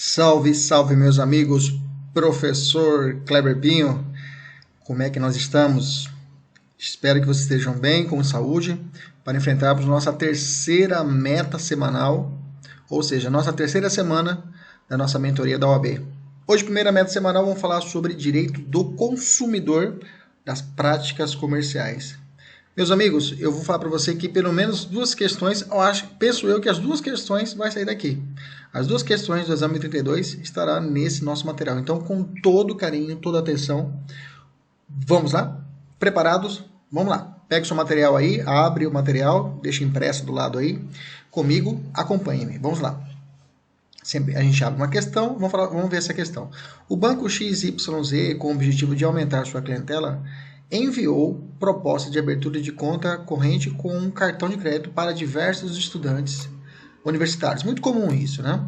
Salve, salve, meus amigos, professor Kleber Pinho, como é que nós estamos? Espero que vocês estejam bem, com saúde, para enfrentarmos nossa terceira meta semanal, ou seja, nossa terceira semana da nossa mentoria da OAB. Hoje, primeira meta semanal, vamos falar sobre direito do consumidor das práticas comerciais. Meus amigos, eu vou falar para você que pelo menos duas questões, penso eu que as duas questões vai sair daqui. As duas questões do exame 32 estará nesse nosso material. Então, com todo carinho, toda atenção, vamos lá? Preparados? Vamos lá. Pega o seu material aí, abre o material, deixa impresso do lado aí. Comigo, acompanhe-me. Vamos lá. Sempre a gente abre uma questão, vamos ver essa questão. O banco XYZ, com o objetivo de aumentar sua clientela, enviou proposta de abertura de conta corrente com um cartão de crédito para diversos estudantes universitários. Muito comum isso, né?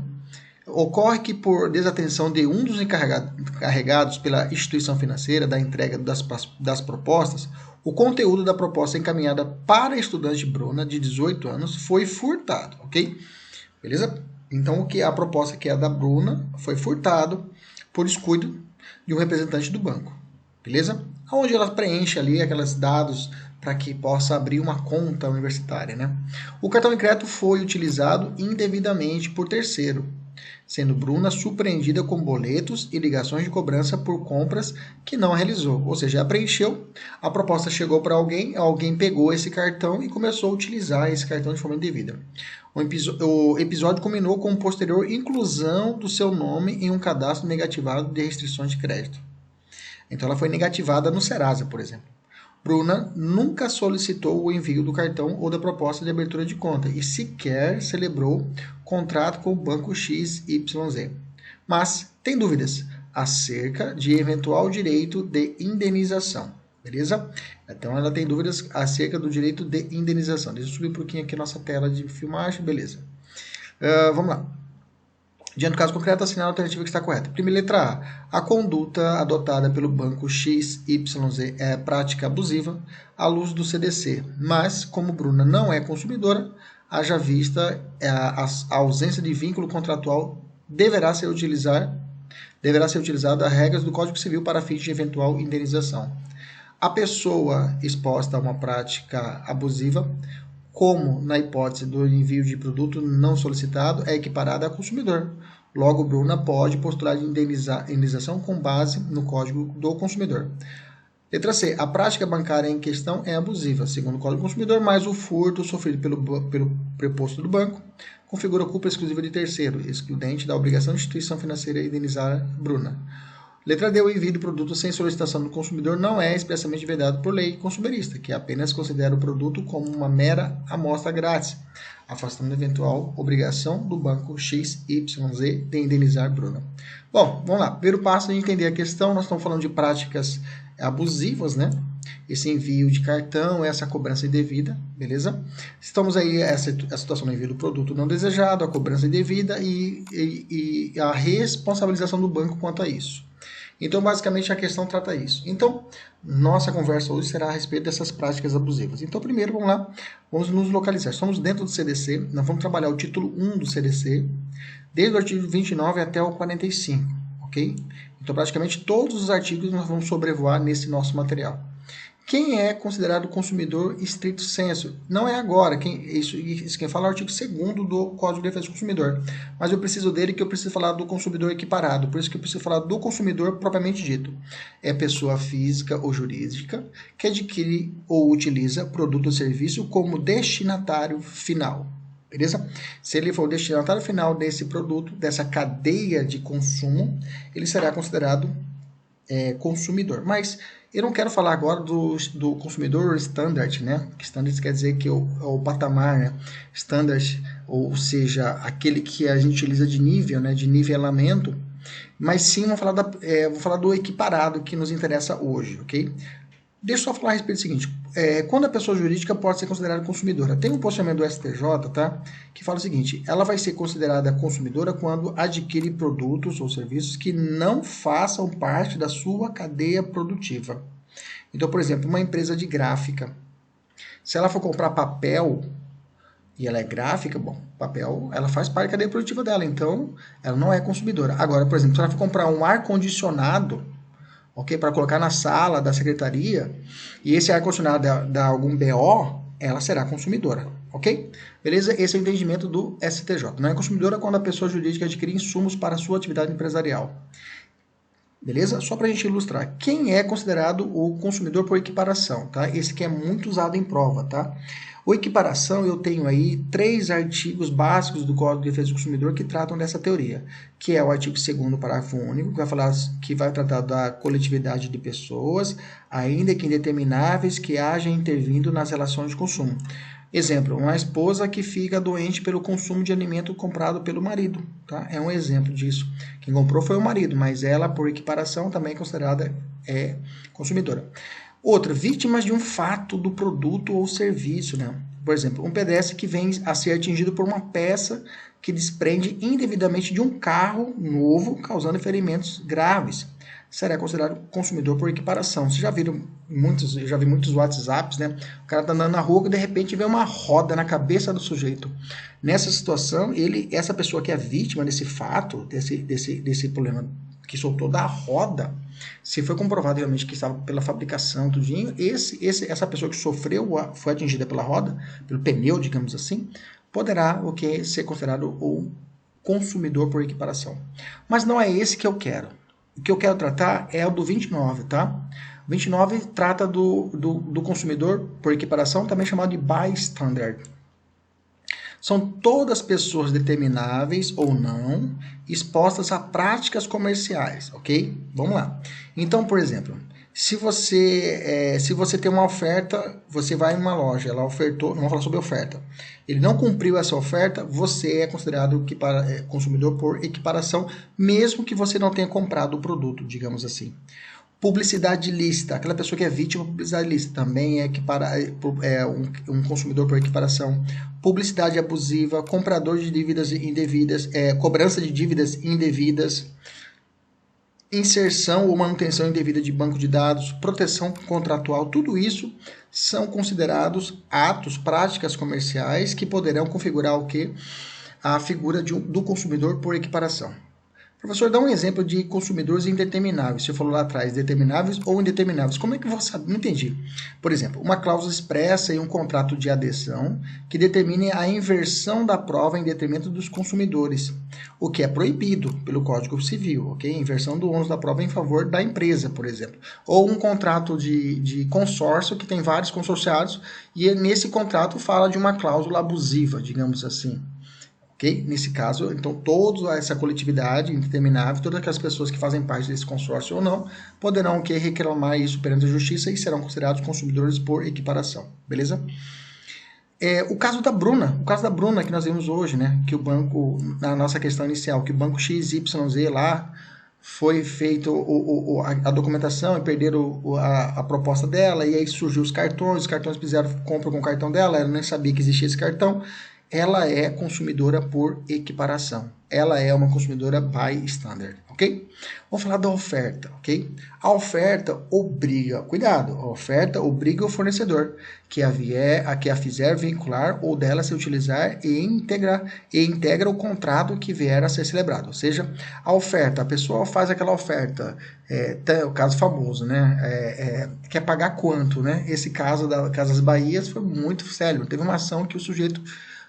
Ocorre que, por desatenção de um dos encarregados pela instituição financeira da entrega das propostas, o conteúdo da proposta encaminhada para a estudante Bruna, de 18 anos, foi furtado, ok? Beleza? Então, a proposta que é da Bruna foi furtado por descuido de um representante do banco. Beleza? Onde ela preenche ali aqueles dados para que possa abrir uma conta universitária, né? O cartão de crédito foi utilizado indevidamente por terceiro, sendo Bruna surpreendida com boletos e ligações de cobrança por compras que não realizou. Ou seja, ela preencheu, a proposta chegou para alguém pegou esse cartão e começou a utilizar esse cartão de forma indevida. O episódio culminou com posterior inclusão do seu nome em um cadastro negativado de restrições de crédito. Então ela foi negativada no Serasa, por exemplo. Bruna nunca solicitou o envio do cartão ou da proposta de abertura de conta e sequer celebrou contrato com o banco XYZ. Mas tem dúvidas acerca de eventual direito de indenização, beleza? Então ela tem dúvidas acerca do direito de indenização. Deixa eu subir um pouquinho aqui a nossa tela de filmagem, beleza. Vamos lá. Diante do caso concreto, assinar a alternativa que está correta. Primeira letra A. A conduta adotada pelo banco XYZ é prática abusiva à luz do CDC, mas, como Bruna não é consumidora, haja vista a ausência de vínculo contratual, deverá ser utilizada as regras do Código Civil para fins de eventual indenização. A pessoa exposta a uma prática abusiva, como na hipótese do envio de produto não solicitado, é equiparada a consumidor. Logo, Bruna pode postular de indenização com base no Código do Consumidor. Letra C. A prática bancária em questão é abusiva, segundo o Código do Consumidor, mas o furto sofrido pelo preposto do banco configura culpa exclusiva de terceiro, excludente da obrigação da instituição financeira indenizar Bruna. Letra D. O envio do produto sem solicitação do consumidor não é expressamente vedado por lei consumerista, que apenas considera o produto como uma mera amostra grátis, afastando eventual obrigação do banco XYZ de indenizar Bruna. Bom, vamos lá. Primeiro passo é entender a questão. Nós estamos falando de práticas abusivas, né? Esse envio de cartão, essa cobrança indevida, beleza? Estamos aí, a situação do envio do produto não desejado, a cobrança indevida e a responsabilização do banco quanto a isso. Então, basicamente, a questão trata isso. Então, nossa conversa hoje será a respeito dessas práticas abusivas. Então, primeiro, vamos lá, vamos nos localizar. Estamos dentro do CDC, nós vamos trabalhar o título 1 do CDC, desde o artigo 29 até o 45, ok? Então, praticamente, todos os artigos nós vamos sobrevoar nesse nosso material. Quem é considerado consumidor estricto sensu? Não é agora, isso quem fala é o artigo 2º do Código de Defesa do Consumidor. Mas eu preciso dele que eu preciso falar do consumidor equiparado, por isso que eu preciso falar do consumidor propriamente dito. É pessoa física ou jurídica que adquire ou utiliza produto ou serviço como destinatário final. Beleza? Se ele for o destinatário final desse produto, dessa cadeia de consumo, ele será considerado consumidor. Mas eu não quero falar agora do consumidor standard, né? Standard quer dizer que é o patamar, né? Standard, ou seja, aquele que a gente utiliza de nível, né? De nivelamento. Mas sim, vou falar do equiparado que nos interessa hoje, ok? Deixa eu só falar a respeito do seguinte. Quando a pessoa jurídica pode ser considerada consumidora? Tem um posicionamento do STJ, tá? Que fala o seguinte: ela vai ser considerada consumidora quando adquire produtos ou serviços que não façam parte da sua cadeia produtiva. Então, por exemplo, uma empresa de gráfica. Se ela for comprar papel e ela é gráfica, bom, papel, ela faz parte da cadeia produtiva dela, então ela não é consumidora. Agora, por exemplo, se ela for comprar um ar-condicionado, ok, para colocar na sala da secretaria, e esse ar-condicionado dá algum BO, ela será consumidora, ok? Beleza? Esse é o entendimento do STJ. Não é consumidora quando a pessoa jurídica adquire insumos para a sua atividade empresarial. Beleza? Só para a gente ilustrar. Quem é considerado o consumidor por equiparação, tá? Esse que é muito usado em prova, tá? O equiparação, eu tenho aí 3 artigos básicos do Código de Defesa do Consumidor que tratam dessa teoria, que é o artigo 2º, parágrafo único, que vai tratar da coletividade de pessoas, ainda que indetermináveis, que haja intervindo nas relações de consumo. Exemplo, uma esposa que fica doente pelo consumo de alimento comprado pelo marido, tá? É um exemplo disso. Quem comprou foi o marido, mas ela, por equiparação, também é considerada consumidora. Outra, vítimas de um fato do produto ou serviço, né? Por exemplo, um pedestre que vem a ser atingido por uma peça que desprende indevidamente de um carro novo, causando ferimentos graves. Será considerado consumidor por equiparação. Vocês já viram muitos, eu já vi muitos WhatsApps, né? O cara tá andando na rua e de repente vem uma roda na cabeça do sujeito. Nessa situação, essa pessoa que é vítima desse fato, desse problema que soltou da roda, se foi comprovado realmente que estava pela fabricação, tudinho, essa pessoa que foi atingida pela roda, pelo pneu, digamos assim, poderá ser considerado o consumidor por equiparação. Mas não é esse que eu quero. O que eu quero tratar é o do 29, tá? O 29 trata do consumidor por equiparação, também chamado de bystander. São todas pessoas determináveis ou não expostas a práticas comerciais, ok? Vamos lá. Então, por exemplo, se você tem uma oferta, você vai em uma loja, ela ofertou, não vamos falar sobre oferta, ele não cumpriu essa oferta, você é considerado consumidor por equiparação, mesmo que você não tenha comprado o produto, digamos assim. Publicidade ilícita, aquela pessoa que é vítima de publicidade ilícita, também é um consumidor por equiparação. Publicidade abusiva, comprador de dívidas indevidas, cobrança de dívidas indevidas, inserção ou manutenção indevida de banco de dados, proteção contratual, tudo isso são considerados atos, práticas comerciais que poderão configurar o quê? A figura do consumidor por equiparação. Professor, dá um exemplo de consumidores indetermináveis. Você falou lá atrás, determináveis ou indetermináveis. Como é que eu vou saber? Não entendi. Por exemplo, uma cláusula expressa em um contrato de adesão que determine a inversão da prova em detrimento dos consumidores, o que é proibido pelo Código Civil, ok? Inversão do ônus da prova em favor da empresa, por exemplo. Ou um contrato de consórcio que tem vários consorciados e nesse contrato fala de uma cláusula abusiva, digamos assim. Okay? Nesse caso, então, toda essa coletividade indeterminável, todas aquelas pessoas que fazem parte desse consórcio ou não, poderão reclamar isso perante a justiça e serão considerados consumidores por equiparação, beleza? O caso da Bruna que nós vimos hoje, né? Que o banco, na nossa questão inicial, que o banco XYZ lá foi feito a documentação e perderam a proposta dela, e aí surgiu os cartões fizeram compra com o cartão dela, ela nem sabia que existia esse cartão. Ela é consumidora por equiparação. Ela é uma consumidora bystander, ok? Vamos falar da oferta, ok? A oferta obriga, cuidado, a oferta obriga o fornecedor que a fizer vincular ou dela se utilizar e integra o contrato que vier a ser celebrado. Ou seja, a oferta, a pessoa faz aquela oferta, o caso famoso, né? Quer pagar quanto, né? Esse caso da Casas Bahias foi muito sério. Teve uma ação que o sujeito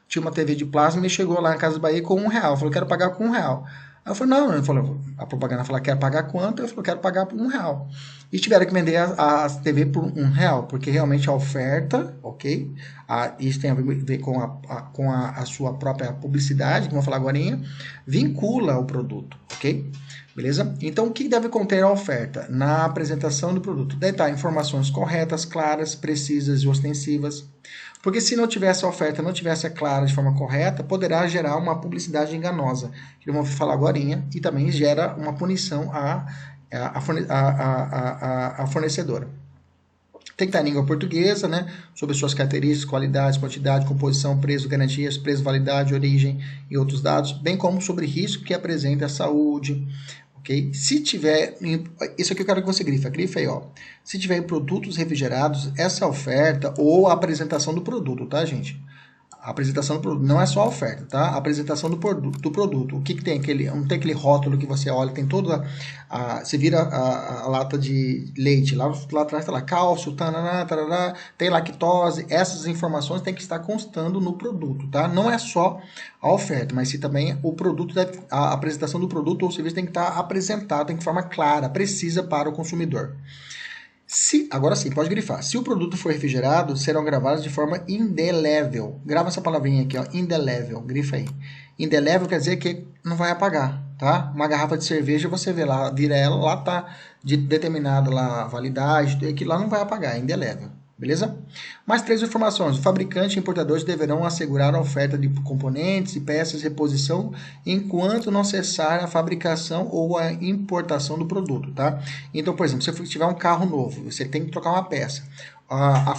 tinha uma TV de plasma e chegou lá na Casa Bahia com R$1. Falou, quero pagar com R$1. Aí eu falei, não. Ele falou, a propaganda falou, quero pagar quanto? Eu falei, quero pagar por R$1. E tiveram que vender a TV por R$1, porque realmente a oferta, ok? Isso tem a ver com a sua própria publicidade, como eu vou falar agora, vincula o produto, ok? Beleza? Então, o que deve conter a oferta? Na apresentação do produto, deve estar informações corretas, claras, precisas e ostensivas. Porque se não tivesse a oferta, não tivesse clara de forma correta, poderá gerar uma publicidade enganosa, que eu vou falar agora, e também gera uma punição à fornecedora. Tem que estar em língua portuguesa, né? Sobre suas características, qualidades, quantidade, composição, preço, garantias, preço, validade, origem e outros dados, bem como sobre risco que apresenta a saúde. Okay? Se tiver, isso aqui eu quero que você grife aí, ó. Se tiver produtos refrigerados, essa oferta ou a apresentação do produto, tá, gente? A apresentação do produto, não é só a oferta, tá? A apresentação do produto. O que tem? Não tem aquele rótulo que você olha, tem toda você vira a lata de leite, lá atrás tá lá cálcio, tarará, tarará, tem lactose, essas informações tem que estar constando no produto, tá? Não é só a oferta, mas sim também o produto, a apresentação do produto ou serviço tem que estar apresentado de forma clara, precisa para o consumidor. Agora sim, pode grifar. Se o produto for refrigerado, serão gravados de forma indelével. Grava essa palavrinha aqui, ó, indelével. Grifa aí. Indelével quer dizer que não vai apagar, tá? Uma garrafa de cerveja, você vê lá, vira ela, lá tá de determinada lá, validade, que lá não vai apagar, é indelével. Beleza? Mais 3 informações. O fabricante e importadores deverão assegurar a oferta de componentes e peças de reposição enquanto não cessar a fabricação ou a importação do produto, tá? Então, por exemplo, se você tiver um carro novo, você tem que trocar uma peça. A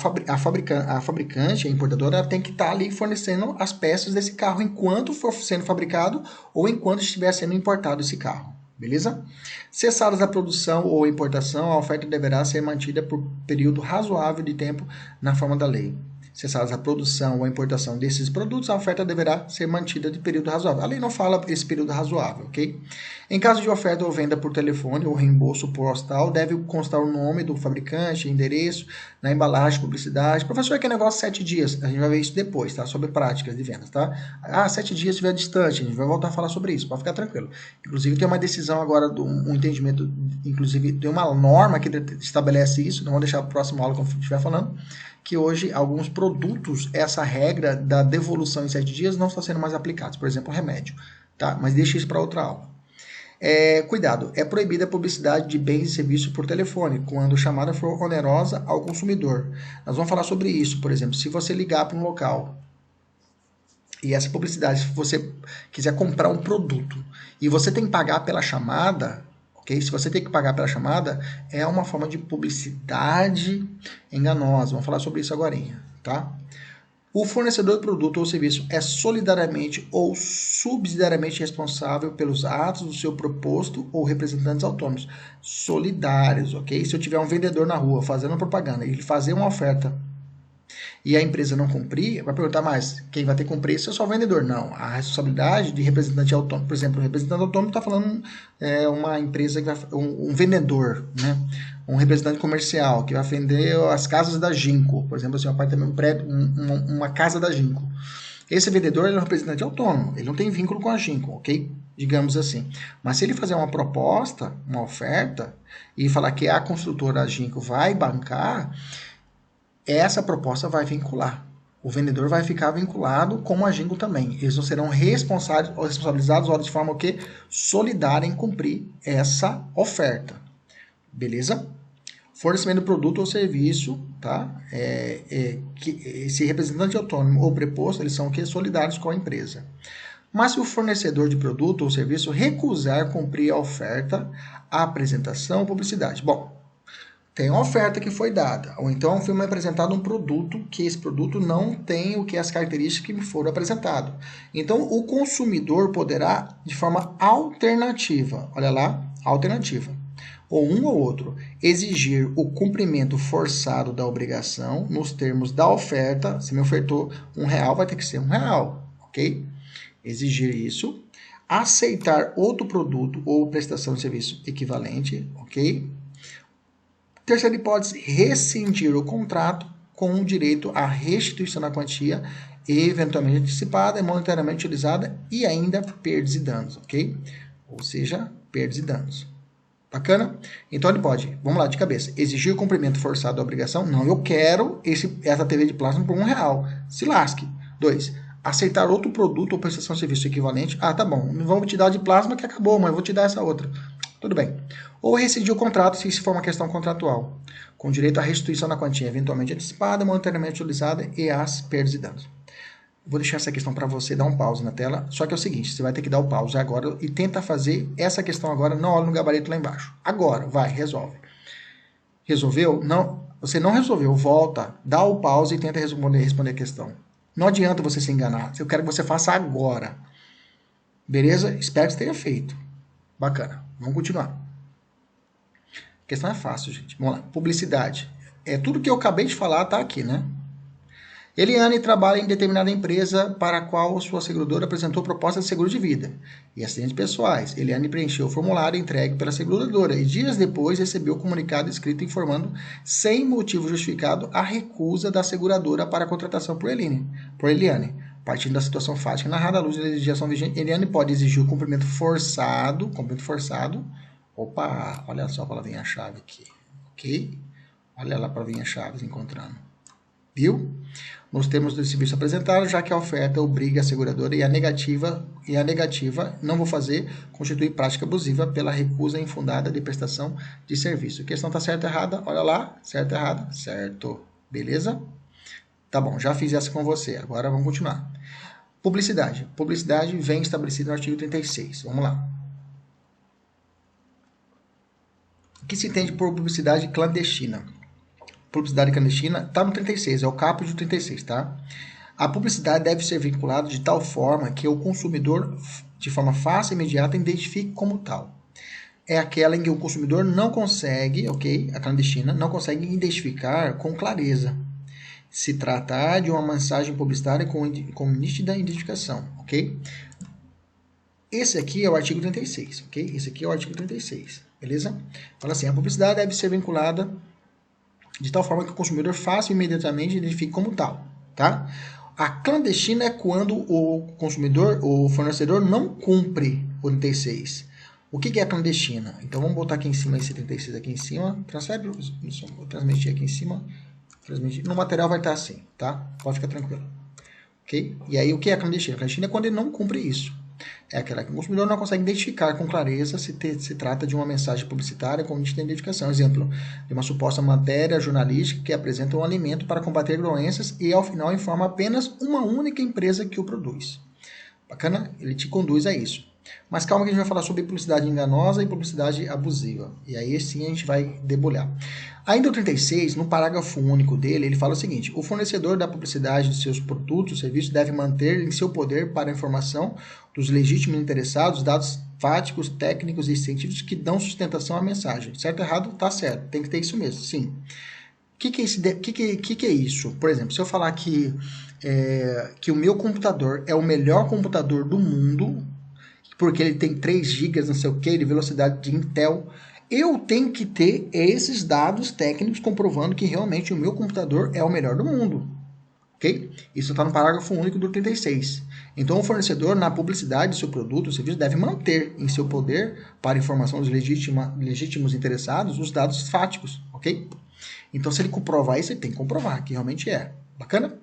fabricante, a importadora, tem que estar ali fornecendo as peças desse carro enquanto for sendo fabricado ou enquanto estiver sendo importado esse carro. Beleza? Cessadas a produção ou importação, a oferta deverá ser mantida por período razoável de tempo na forma da lei. Cessadas a produção ou a importação desses produtos, a oferta deverá ser mantida de período razoável. A lei não fala esse período razoável, ok? Em caso de oferta ou venda por telefone ou reembolso postal, deve constar o nome do fabricante, endereço, na embalagem, publicidade. Professor, que é negócio 7 dias. A gente vai ver isso depois, tá? Sobre práticas de vendas, tá? 7 dias estiver distante, a gente vai voltar a falar sobre isso, pode ficar tranquilo. Inclusive, tem uma decisão agora, um entendimento, inclusive, tem uma norma que estabelece isso, não vou deixar para a próxima aula quando estiver falando, que hoje alguns produtos, essa regra da devolução em 7 dias não está sendo mais aplicada, por exemplo, remédio, tá? Mas deixa isso para outra aula. Cuidado, é proibida a publicidade de bens e serviços por telefone, quando a chamada for onerosa ao consumidor. Nós vamos falar sobre isso, por exemplo, se você ligar para um local e essa publicidade, se você quiser comprar um produto e você tem que pagar pela chamada, ok? Se você tem que pagar pela chamada, é uma forma de publicidade enganosa. Vamos falar sobre isso agora, tá? O fornecedor do produto ou serviço é solidariamente ou subsidiariamente responsável pelos atos do seu proposto ou representantes autônomos. Solidários, ok? Se eu tiver um vendedor na rua fazendo propaganda e ele fazer uma oferta e a empresa não cumprir, vai perguntar mais, quem vai ter que cumprir isso é só o vendedor. Não, a responsabilidade de representante autônomo, por exemplo, o representante autônomo está falando uma empresa, um vendedor, né? Um representante comercial que vai vender as casas da Ginkgo, por exemplo, assim, um apartamento, um prédio, uma casa da Ginkgo. Esse vendedor ele é um representante autônomo, ele não tem vínculo com a Ginkgo, ok? Digamos assim. Mas se ele fazer uma proposta, uma oferta, e falar que a construtora Ginkgo vai bancar, essa proposta vai vincular. O vendedor vai ficar vinculado com a Ginkgo também. Eles não serão responsabilizados de forma que solidária em cumprir essa oferta. Beleza? Fornecimento do produto ou serviço, tá? Esse representante autônomo ou preposto, eles são solidários com a empresa. Mas se o fornecedor de produto ou serviço recusar cumprir a oferta, a apresentação ou publicidade. Bom, tem uma oferta que foi dada, ou então foi apresentado um produto que esse produto não tem o que as características que me foram apresentadas. Então, o consumidor poderá, de forma alternativa, olha lá, alternativa, ou um ou outro, exigir o cumprimento forçado da obrigação nos termos da oferta. Se me ofertou R$1, vai ter que ser R$1, ok? Exigir isso. Aceitar outro produto ou prestação de serviço equivalente, ok? Terceira hipótese, rescindir o contrato com o direito à restituição da quantia eventualmente antecipada, monetariamente utilizada e ainda perdas e danos, ok? Ou seja, perdas e danos. Bacana? Então ele pode, vamos lá, de cabeça, exigir o cumprimento forçado da obrigação. Não, eu quero essa TV de plasma por R$1. Se lasque. 2. Aceitar outro produto ou prestação de serviço equivalente. Ah, tá bom, não vamos te dar de plasma que acabou, mas eu vou te dar essa outra. Tudo bem. Ou rescindir o contrato se for uma questão contratual, com direito à restituição da quantia eventualmente antecipada, monetariamente utilizada e às perdas e danos. Vou deixar essa questão para você dar um pause na tela, só que é o seguinte, você vai ter que dar o pause agora e tenta fazer essa questão agora, não olha no gabarito lá embaixo. Agora, vai, resolve. Resolveu? Não, você não resolveu, volta, dá o pause e tenta responder a questão. Não adianta você se enganar, eu quero que você faça agora. Beleza? Espero que você tenha feito. Bacana, vamos continuar. A questão é fácil, gente. Vamos lá, publicidade. Tudo que eu acabei de falar tá aqui, né? Eliane trabalha em determinada empresa para a qual sua seguradora apresentou proposta de seguro de vida e acidentes pessoais. Eliane preencheu o formulário entregue pela seguradora e dias depois recebeu o comunicado escrito informando, sem motivo justificado, a recusa da seguradora para a contratação por Eliane. Partindo da situação fática narrada à luz da legislação vigente, Eliane pode exigir o cumprimento forçado. Opa, olha só a palavrinha-chave aqui, ok? Olha lá a palavrinha-chave encontrando. Viu? Nos termos do serviço apresentado, já que a oferta obriga a seguradora e a negativa, não vou fazer, constitui prática abusiva pela recusa infundada de prestação de serviço. A questão está certa ou errada? Olha lá, certo ou errada? Certo. Beleza? Tá bom, já fiz essa com você. Agora vamos continuar. Publicidade. Publicidade vem estabelecida no artigo 36. Vamos lá. O que se entende por publicidade clandestina? Publicidade clandestina está no 36, é o caput do 36, tá? A publicidade deve ser vinculada de tal forma que o consumidor, de forma fácil e imediata, identifique como tal. É aquela em que o consumidor não consegue, ok? A clandestina, não consegue identificar com clareza. Se tratar de uma mensagem publicitária com nítida identificação, ok? Esse aqui é o artigo 36, ok? Esse aqui é o artigo 36, beleza? Fala assim, a publicidade deve ser vinculada de tal forma que o consumidor faça imediatamente identifique como tal, tá? A clandestina é quando o consumidor, o fornecedor não cumpre o 36. O que é a clandestina? Então vamos botar aqui em cima esse 36 aqui em cima, vou transmitir aqui em cima, no material vai estar assim, tá? Pode ficar tranquilo, ok? E aí o que é a clandestina? A clandestina é quando ele não cumpre isso. É aquela que o consumidor não consegue identificar com clareza se trata de uma mensagem publicitária com nítida identificação. Exemplo, de uma suposta matéria jornalística que apresenta um alimento para combater doenças e, ao final, informa apenas uma única empresa que o produz. Bacana? Ele te conduz a isso. Mas calma que a gente vai falar sobre publicidade enganosa e publicidade abusiva. E aí sim a gente vai debulhar. Ainda o 36, no parágrafo único dele, ele fala o seguinte: o fornecedor da publicidade de seus produtos ou serviços deve manter em seu poder para a informação dos legítimos interessados dados fáticos, técnicos e científicos que dão sustentação à mensagem. Certo ou errado? Tá certo. Tem que ter isso mesmo, sim. O que é isso? Por exemplo, se eu falar que o meu computador é o melhor computador do mundo, porque ele tem 3 GB, não sei o que, de velocidade de Intel, eu tenho que ter esses dados técnicos comprovando que realmente o meu computador é o melhor do mundo. Ok? Isso está no parágrafo único do 36. Então, o fornecedor, na publicidade do seu produto ou serviço, deve manter em seu poder, para informação dos legítimos interessados, os dados fáticos. Ok? Então, se ele comprovar isso, ele tem que comprovar que realmente é. Bacana?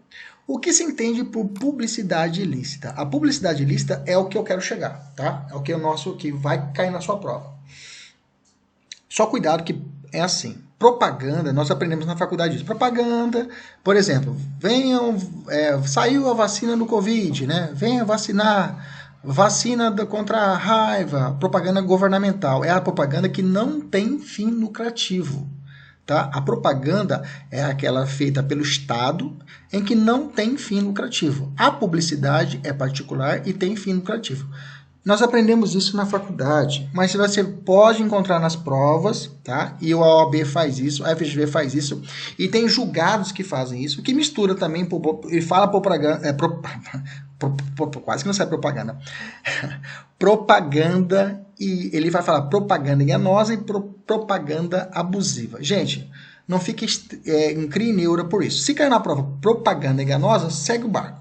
O que se entende por publicidade ilícita? A publicidade ilícita é o que eu quero chegar, tá? É o que é o nosso, que vai cair na sua prova. Só cuidado que é assim. Propaganda, nós aprendemos na faculdade isso. Propaganda, por exemplo, saiu a vacina do Covid, né? Venha vacinar, vacina contra a raiva, propaganda governamental. É a propaganda que não tem fim lucrativo. Tá? A propaganda é aquela feita pelo Estado em que não tem fim lucrativo. A publicidade é particular e tem fim lucrativo. Nós aprendemos isso na faculdade, mas você pode encontrar nas provas, tá? E o OAB faz isso, a FGV faz isso, e tem julgados que fazem isso, que mistura também, e fala propaganda, quase que não sai propaganda, propaganda, e ele vai falar propaganda enganosa e propaganda abusiva. Gente, não fique crie neura por isso. Se cair na prova propaganda enganosa, segue o barco.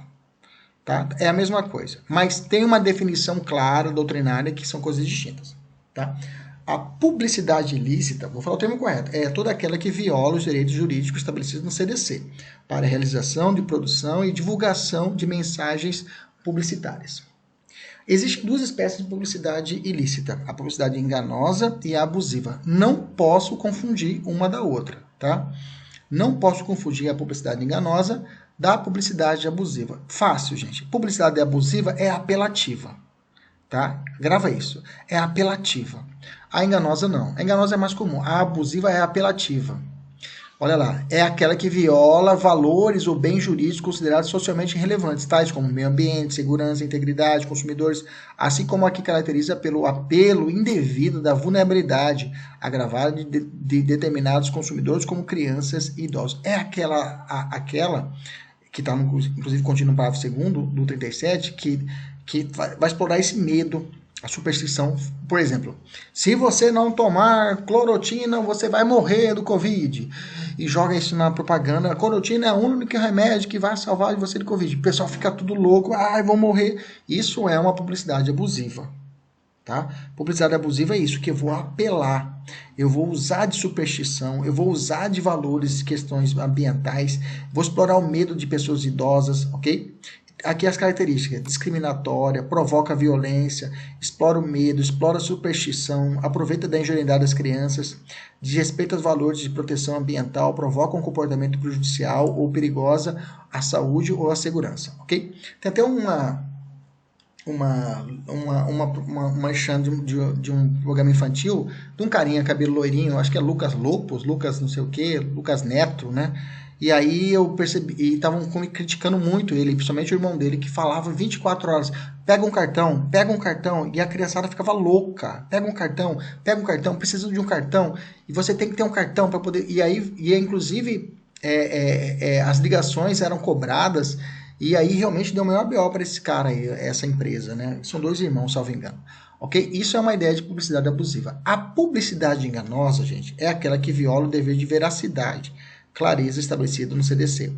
Tá? É a mesma coisa, mas tem uma definição clara, doutrinária, que são coisas distintas. Tá? A publicidade ilícita, vou falar o termo correto, é toda aquela que viola os direitos jurídicos estabelecidos no CDC, para a realização de produção e divulgação de mensagens publicitárias. Existem 2 espécies de publicidade ilícita, a publicidade enganosa e a abusiva. Não posso confundir uma da outra. Tá? Não posso confundir a publicidade enganosa da publicidade abusiva. Fácil, gente. Publicidade abusiva é apelativa. Tá? Grava isso. É apelativa. A enganosa não. A enganosa é mais comum. A abusiva é apelativa. Olha lá. É aquela que viola valores ou bens jurídicos considerados socialmente relevantes, tais como meio ambiente, segurança, integridade, consumidores, assim como a que caracteriza pelo apelo indevido da vulnerabilidade agravada de determinados consumidores, como crianças e idosos. É aquela que está inclusive contido no parágrafo 2º do 37, que vai explorar esse medo, a superstição. Por exemplo, se você não tomar clorotina, você vai morrer do Covid. E joga isso na propaganda. A clorotina é o único remédio que vai salvar você do Covid. O pessoal fica tudo louco, vou morrer. Isso é uma publicidade abusiva. Tá? Publicidade abusiva é isso, que eu vou apelar, eu vou usar de superstição, eu vou usar de valores, questões ambientais, vou explorar o medo de pessoas idosas, ok? Aqui as características: discriminatória, provoca violência, explora o medo, explora a superstição, aproveita da ingenuidade das crianças, desrespeita os valores de proteção ambiental, provoca um comportamento prejudicial ou perigosa à saúde ou à segurança, ok? Tem até uma enxame de um programa infantil, de um carinha, cabelo loirinho, acho que é Lucas Lopes, Lucas não sei o que, Lucas Neto, né? E aí eu percebi, e estavam criticando muito ele, principalmente o irmão dele, que falava 24 horas, pega um cartão, e a criançada ficava louca, pega um cartão, precisa de um cartão, e você tem que ter um cartão para poder, inclusive as ligações eram cobradas. E aí realmente deu o maior BO para esse cara aí, essa empresa, né? São 2 irmãos, salvo engano. Ok? Isso é uma ideia de publicidade abusiva. A publicidade enganosa, gente, é aquela que viola o dever de veracidade, clareza estabelecido no CDC.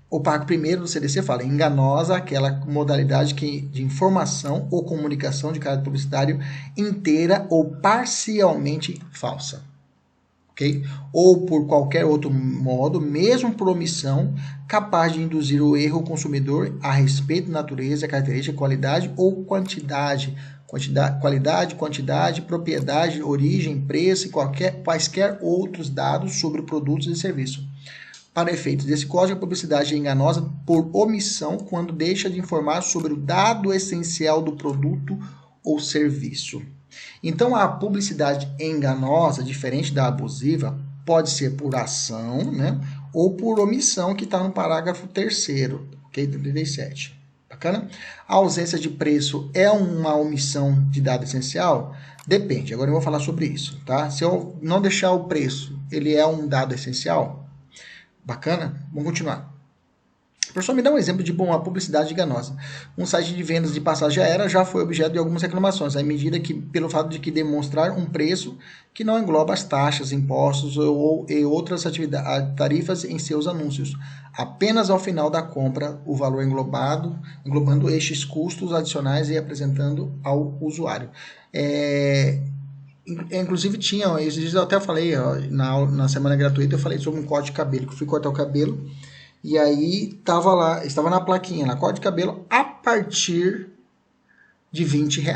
O parágrafo 1º do CDC fala: enganosa aquela modalidade de informação ou comunicação de caráter publicitário inteira ou parcialmente falsa. Okay? Ou por qualquer outro modo, mesmo por omissão, capaz de induzir o erro ao consumidor a respeito da natureza, característica, qualidade ou quantidade, propriedade, origem, preço e quaisquer outros dados sobre produtos e serviços. Para efeitos desse código, a publicidade é enganosa por omissão quando deixa de informar sobre o dado essencial do produto ou serviço. Então, a publicidade enganosa, diferente da abusiva, pode ser por ação, né, ou por omissão, que está no parágrafo 3º, ok, do 37. Bacana? A ausência de preço é uma omissão de dado essencial? Depende. Agora eu vou falar sobre isso, tá? Se eu não deixar o preço, ele é um dado essencial? Bacana? Vamos continuar. Professor, me dá um exemplo de uma publicidade enganosa. Um site de vendas de passagem aérea já foi objeto de algumas reclamações, à medida que, pelo fato de que demonstrar um preço que não engloba as taxas, impostos e outras tarifas em seus anúncios. Apenas ao final da compra, o valor englobando estes custos adicionais e apresentando ao usuário. Inclusive tinha, esses dias eu até falei, na semana gratuita, eu falei sobre um corte de cabelo, que eu fui cortar o cabelo. E aí estava na plaquinha, na corte de cabelo, a partir de R$20.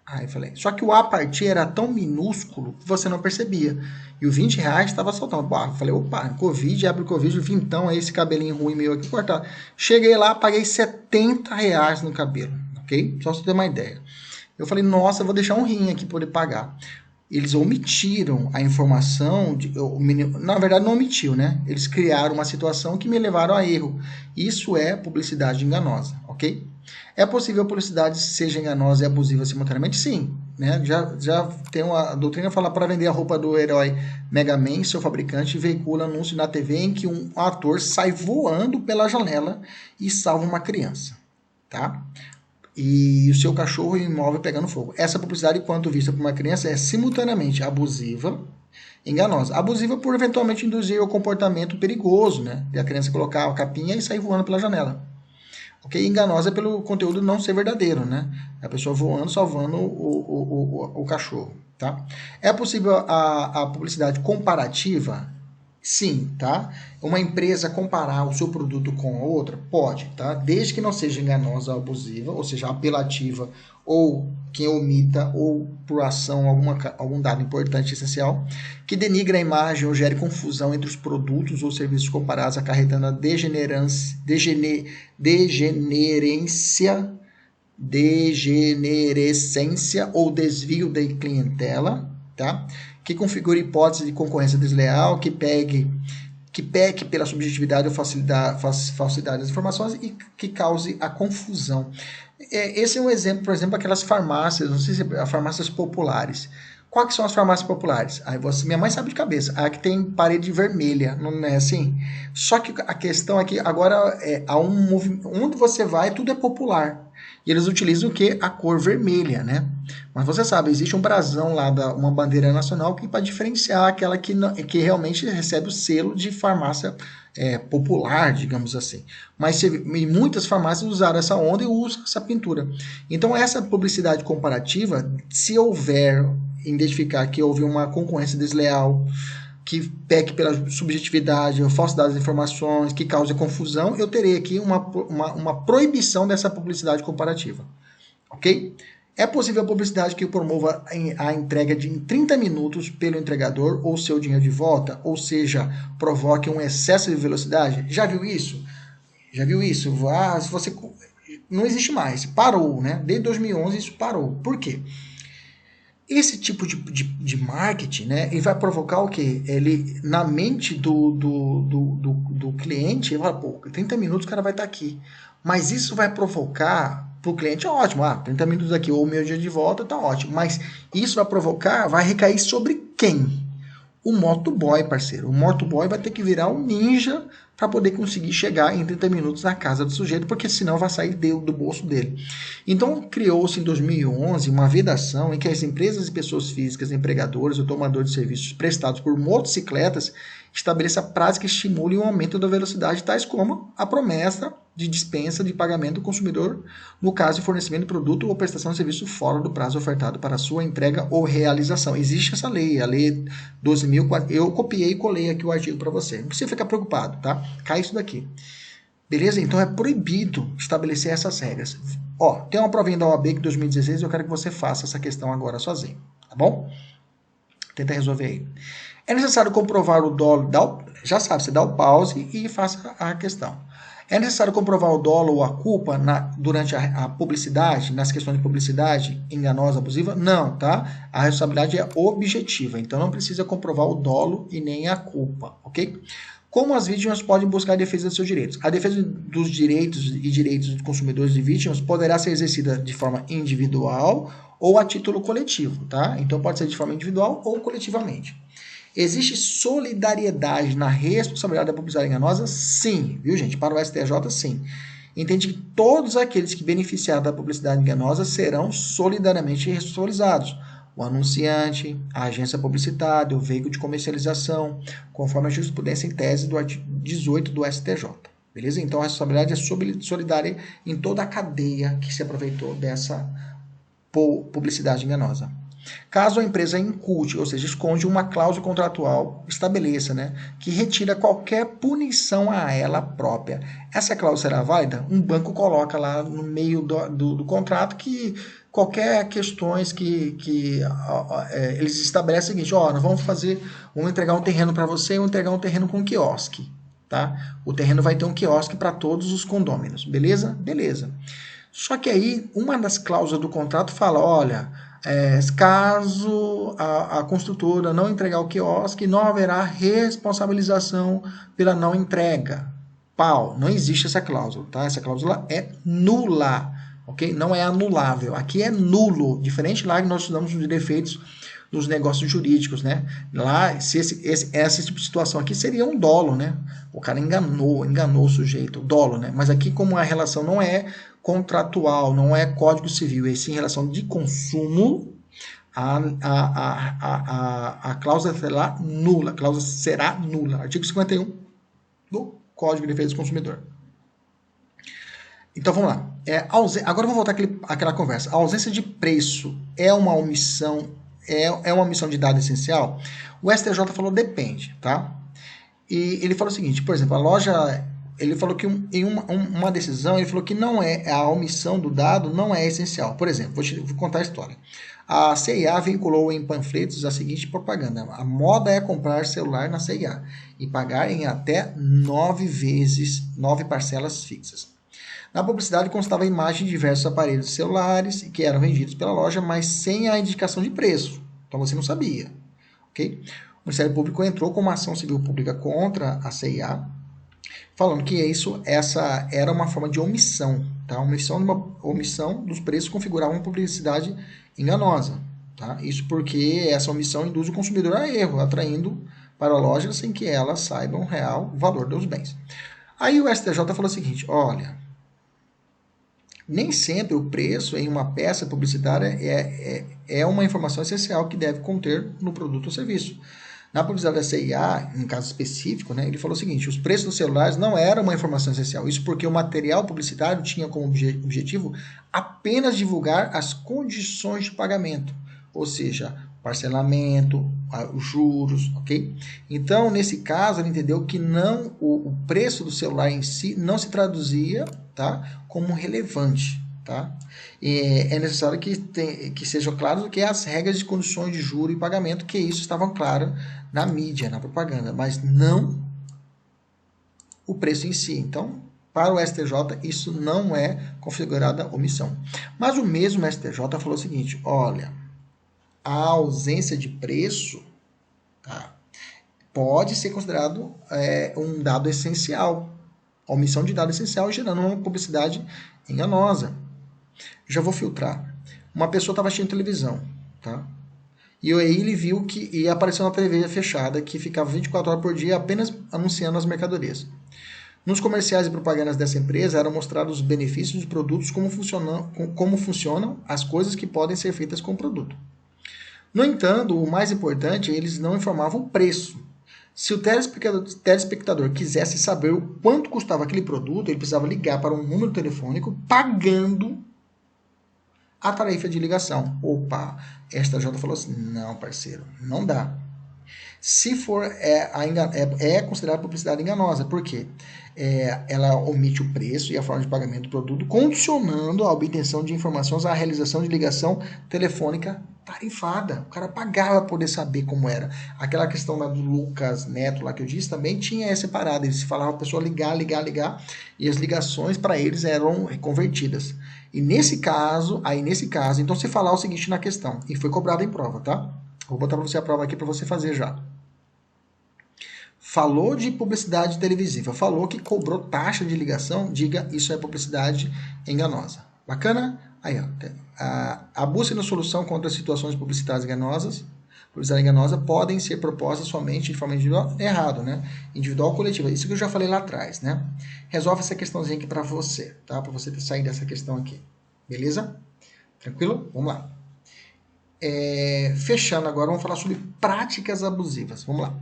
Aí eu falei, só que o a partir era tão minúsculo que você não percebia. E o R$20 estava soltando. Eu falei, opa, Covid, abre o Covid, vintão, aí esse cabelinho ruim meu aqui cortado. Cheguei lá, paguei R$70 no cabelo, ok? Só pra você ter uma ideia. Eu falei, nossa, eu vou deixar um rim aqui para poder pagar. Eles omitiram a informação, na verdade não omitiu, né? Eles criaram uma situação que me levaram a erro. Isso é publicidade enganosa, ok? É possível a publicidade seja enganosa e abusiva simultaneamente? Sim, né? Já tem a doutrina fala para vender a roupa do herói Mega Man, seu fabricante veicula anúncio na TV em que um ator sai voando pela janela e salva uma criança, tá? E o seu cachorro e o imóvel pegando fogo. Essa publicidade, quanto vista por uma criança, é simultaneamente abusiva e enganosa. Abusiva por eventualmente induzir o comportamento perigoso, né? De a criança colocar a capinha e sair voando pela janela. Ok? Enganosa pelo conteúdo não ser verdadeiro, né? A pessoa voando, salvando o cachorro, tá? É possível a publicidade comparativa? Sim, tá? Uma empresa comparar o seu produto com a outra? Pode, tá? Desde que não seja enganosa ou abusiva, ou seja, apelativa, ou que omita, ou por ação algum dado importante, essencial, que denigre a imagem ou gere confusão entre os produtos ou serviços comparados, acarretando a degenerescência ou desvio da clientela, tá? Que configure hipótese de concorrência desleal, que peque pela subjetividade ou falsidade das informações e que cause a confusão. Esse é um exemplo, por exemplo, aquelas farmácias, não sei se farmácias populares. Quais que são as farmácias populares? Aí minha mãe sabe de cabeça. A que tem parede vermelha, não é assim? Só que a questão é que agora há onde você vai, tudo é popular. E eles utilizam o quê? A cor vermelha, né? Mas você sabe, existe um brasão lá, uma bandeira nacional que para diferenciar aquela que realmente recebe o selo de farmácia popular, digamos assim. Mas muitas farmácias usaram essa onda e usam essa pintura. Então, essa publicidade comparativa, se houver identificar que houve uma concorrência desleal, que peque pela subjetividade, falsidade das informações, que cause confusão, eu terei aqui uma proibição dessa publicidade comparativa. Ok? É possível a publicidade que promova a entrega em 30 minutos pelo entregador ou seu dinheiro de volta, ou seja, provoque um excesso de velocidade? Já viu isso? Já viu isso? Se você não existe mais, parou, né? Desde 2011 isso parou. Por quê? Esse tipo de marketing, né, ele vai provocar o quê? Ele, na mente do cliente, ele fala, pô, 30 minutos o cara vai estar aqui. Mas isso vai provocar, para o cliente é ótimo, 30 minutos aqui, ou o meu dia de volta, tá ótimo. Mas isso vai provocar, vai recair sobre quem? O motoboy, parceiro. O motoboy vai ter que virar um ninja para poder conseguir chegar em 30 minutos na casa do sujeito, porque senão vai sair do bolso dele. Então, criou-se em 2011 uma vedação em que as empresas e pessoas físicas, empregadores ou tomadores de serviços prestados por motocicletas estabeleça práticas que estimulem o aumento da velocidade, tais como a promessa de dispensa de pagamento do consumidor no caso de fornecimento de produto ou prestação de serviço fora do prazo ofertado para sua entrega ou realização. Existe essa lei, a lei 12.000, eu copiei e colei aqui o artigo para você. Não precisa ficar preocupado, tá? Cai isso daqui. Beleza? Então é proibido estabelecer essas regras. Ó, tem uma provinha da OAB que 2016 eu quero que você faça essa questão agora sozinho, tá bom? Tenta resolver aí. É necessário comprovar o dolo, já sabe, você dá o pause e faça a questão. É necessário comprovar o dolo ou a culpa durante a publicidade, nas questões de publicidade enganosa, abusiva? Não, tá? A responsabilidade é objetiva, então não precisa comprovar o dolo e nem a culpa, ok? Como as vítimas podem buscar a defesa dos seus direitos? A defesa dos direitos e direitos dos consumidores e vítimas poderá ser exercida de forma individual ou a título coletivo, tá? Então pode ser de forma individual ou coletivamente. Existe solidariedade na responsabilidade da publicidade enganosa? Sim, viu, gente? Para o STJ, sim. Entende que todos aqueles que beneficiaram da publicidade enganosa serão solidariamente responsabilizados. O anunciante, a agência publicitária, o veículo de comercialização, conforme a jurisprudência em tese do artigo 18 do STJ. Beleza? Então, a responsabilidade é solidária em toda a cadeia que se aproveitou dessa publicidade enganosa. Caso a empresa inculte, ou seja, esconde uma cláusula contratual, estabeleça, né, que retira qualquer punição a ela própria. Essa cláusula será válida? Um banco coloca lá no meio do contrato que qualquer questões que eles estabelecem o seguinte, nós vamos entregar um terreno para você e vamos entregar um terreno com um quiosque, tá? O terreno vai ter um quiosque para todos os condôminos, beleza? Beleza. Só que aí, uma das cláusulas do contrato fala, olha, caso a construtora não entregar o quiosque, não haverá responsabilização pela não entrega. Não existe essa cláusula, tá? Essa cláusula é nula, ok? Não é anulável. Aqui é nulo, diferente lá que nós estudamos os defeitos dos negócios jurídicos, né? Lá, essa tipo de situação aqui seria um dolo, né? O cara enganou o sujeito, dolo, né? Mas aqui, como a relação não é contratual, não é código civil, é sim relação de consumo, a cláusula será nula. A cláusula será nula. Artigo 51 do Código de Defesa do Consumidor. Então vamos lá. Agora vamos voltar àquela conversa. A ausência de preço é uma omissão, é uma omissão de dado essencial? O STJ falou depende, tá? E ele falou o seguinte, por exemplo, a loja, ele falou que em uma decisão, ele falou que não a omissão do dado não é essencial. Por exemplo, vou contar a história. A CIA vinculou em panfletos a seguinte propaganda: a moda é comprar celular na CIA e pagar em até 9 parcelas fixas. Na publicidade constava a imagem de diversos aparelhos celulares que eram vendidos pela loja, mas sem a indicação de preço. Então você não sabia, ok? O Ministério Público entrou com uma ação civil pública contra a CIA, falando que essa era uma forma de omissão, tá? Omissão dos preços configurava uma publicidade enganosa. Tá? Isso porque essa omissão induz o consumidor a erro, atraindo para a loja sem que elas saibam o real valor dos bens. Aí o STJ falou o seguinte, olha, nem sempre o preço em uma peça publicitária é uma informação essencial que deve conter no produto ou serviço. Na publicidade da CIA, em caso específico, né, ele falou o seguinte, os preços dos celulares não eram uma informação essencial. Isso porque o material publicitário tinha como objetivo apenas divulgar as condições de pagamento, ou seja, parcelamento, os juros, ok? Então, nesse caso, ele entendeu que não o preço do celular em si não se traduzia, tá, como relevante. Tá? É necessário que sejam claras que as regras de condições de juro e pagamento, que isso estavam claro na mídia, na propaganda, mas não o preço em si. Então, para o STJ, isso não é configurada omissão. Mas o mesmo STJ falou o seguinte, olha, a ausência de preço, tá, pode ser considerado um dado essencial, a omissão de dado essencial gerando uma publicidade enganosa. Já vou filtrar. Uma pessoa estava assistindo televisão, tá? E aí ele viu que apareceu uma TV fechada que ficava 24 horas por dia apenas anunciando as mercadorias. Nos comerciais e propagandas dessa empresa eram mostrados os benefícios dos produtos, como funcionam as coisas que podem ser feitas com o produto. No entanto, o mais importante, eles não informavam o preço. Se o telespectador quisesse saber o quanto custava aquele produto, ele precisava ligar para um número telefônico pagando a tarifa de ligação. Opa, esta J falou assim, não, parceiro, não dá. Se for, é considerada publicidade enganosa. Por quê? Ela omite o preço e a forma de pagamento do produto, condicionando a obtenção de informações à realização de ligação telefônica tarifada. O cara pagava para poder saber como era. Aquela questão lá do Lucas Neto, lá que eu disse, também tinha separado. Eles falavam a pessoa ligar, e as ligações para eles eram convertidas. E nesse caso, então se falar o seguinte na questão, e foi cobrado em prova, tá? Vou botar para você a prova aqui para você fazer já. Falou de publicidade televisiva, falou que cobrou taxa de ligação, diga isso é publicidade enganosa. Bacana? Aí, ó, a busca de solução contra situações publicitárias enganosas, publicidade enganosa, podem ser propostas somente de forma individual, errado, né? Individual ou coletiva, isso que eu já falei lá atrás, né? Resolve essa questãozinha aqui para você, tá? Para você sair dessa questão aqui, beleza? Tranquilo? Vamos lá. Fechando agora, vamos falar sobre práticas abusivas. Vamos lá.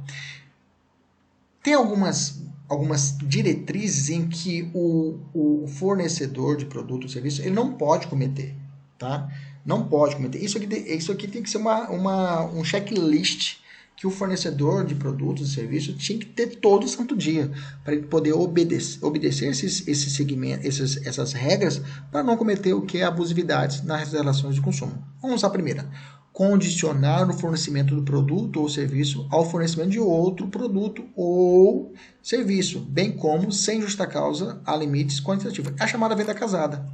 Tem algumas diretrizes em que o fornecedor de produto ou serviço ele não pode cometer, tá? Não pode cometer. Isso aqui tem que ser um checklist que o fornecedor de produtos e serviços tinha que ter todo santo dia para ele poder obedecer esses segmentos, essas regras para não cometer o que é abusividades nas relações de consumo. Vamos à primeira. Condicionar o fornecimento do produto ou serviço ao fornecimento de outro produto ou serviço, bem como, sem justa causa, a limites quantitativos. É a chamada venda casada.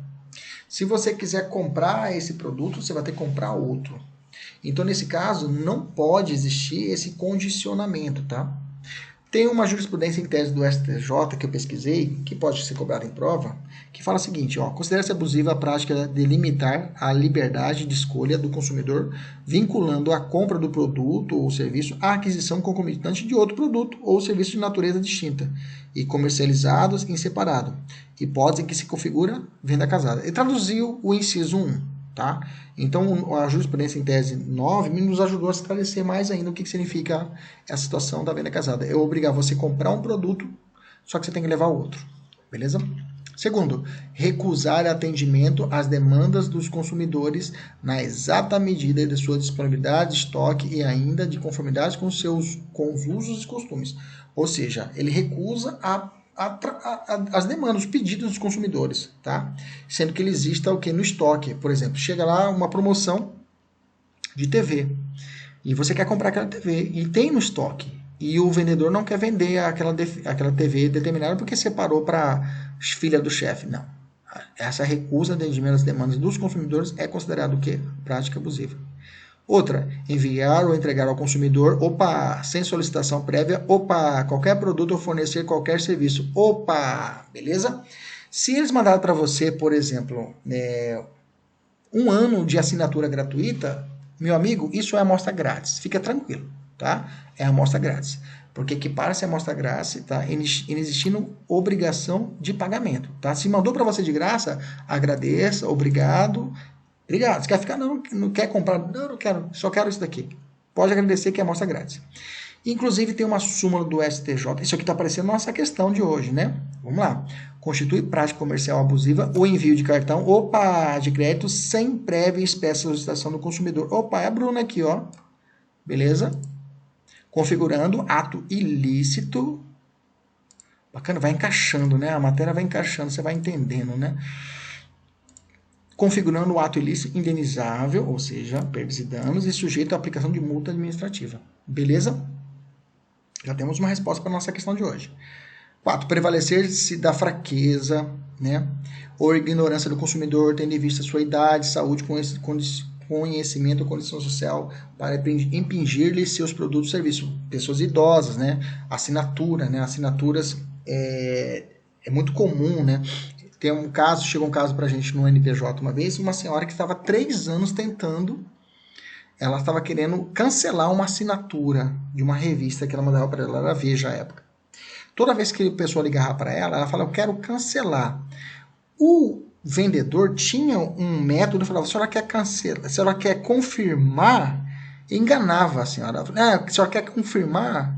Se você quiser comprar esse produto, você vai ter que comprar outro. Então, nesse caso, não pode existir esse condicionamento, tá? Tem uma jurisprudência em tese do STJ que eu pesquisei, que pode ser cobrada em prova, que fala o seguinte, ó, considera-se abusiva a prática de limitar a liberdade de escolha do consumidor, vinculando a compra do produto ou serviço à aquisição concomitante de outro produto ou serviço de natureza distinta e comercializados em separado, hipótese em que se configura venda casada. Ele traduziu o inciso 1. Tá? Então, a jurisprudência em tese 9 nos ajudou a esclarecer mais ainda o que significa essa situação da venda casada. É obrigar você a comprar um produto, só que você tem que levar outro. Beleza? Segundo, recusar atendimento às demandas dos consumidores na exata medida de sua disponibilidade de estoque e ainda de conformidade com os usos e costumes. Ou seja, ele recusa as demandas, os pedidos dos consumidores, tá? Sendo que ele exista o que no estoque. Por exemplo, chega lá uma promoção de TV e você quer comprar aquela TV e tem no estoque e o vendedor não quer vender aquela TV determinada porque separou para filha do chefe. Não. Essa recusa de atendimento às demandas dos consumidores é considerado o quê? Prática abusiva. Outra, enviar ou entregar ao consumidor, sem solicitação prévia, qualquer produto ou fornecer qualquer serviço, beleza? Se eles mandaram para você, por exemplo, 1 ano de assinatura gratuita, Meu amigo, isso é amostra grátis. Fica tranquilo, tá? É amostra grátis. Porque equipara-se a amostra grátis, tá? Inexistindo obrigação de pagamento, tá? Se mandou para você de graça, agradeça, obrigado. Obrigado. Você quer ficar? Não, não quer comprar? Não, não quero. Só quero isso daqui. Pode agradecer que é amostra grátis. Inclusive tem uma súmula do STJ, isso aqui está aparecendo na nossa questão de hoje, né? Vamos lá. Constitui prática comercial abusiva o envio de cartão de crédito sem prévia e expressa solicitação do consumidor. Opa, é a Bruna aqui, ó. Beleza? Configurando ato ilícito. Bacana, vai encaixando, né? A matéria vai encaixando, você vai entendendo, né? Configurando o ato ilícito indenizável, ou seja, perdas e danos, e sujeito à aplicação de multa administrativa. Beleza? Já temos uma resposta para a nossa questão de hoje. 4. Prevalecer-se da fraqueza, né, ou ignorância do consumidor, tendo em vista sua idade, saúde, conhecimento ou condição social, para impingir-lhe seus produtos e serviços. Pessoas idosas, né? Assinatura, né? Assinaturas é muito comum, né? Tem um caso, chegou um caso para a gente no NPJ uma vez, uma senhora que estava 3 anos tentando. Ela estava querendo cancelar uma assinatura de uma revista que ela mandava para ela, era Veja à época. Toda vez que a pessoa ligava para ela, ela falava, eu quero cancelar. O vendedor tinha um método, falava, a senhora quer cancelar, a senhora quer confirmar, enganava a senhora. A senhora quer confirmar?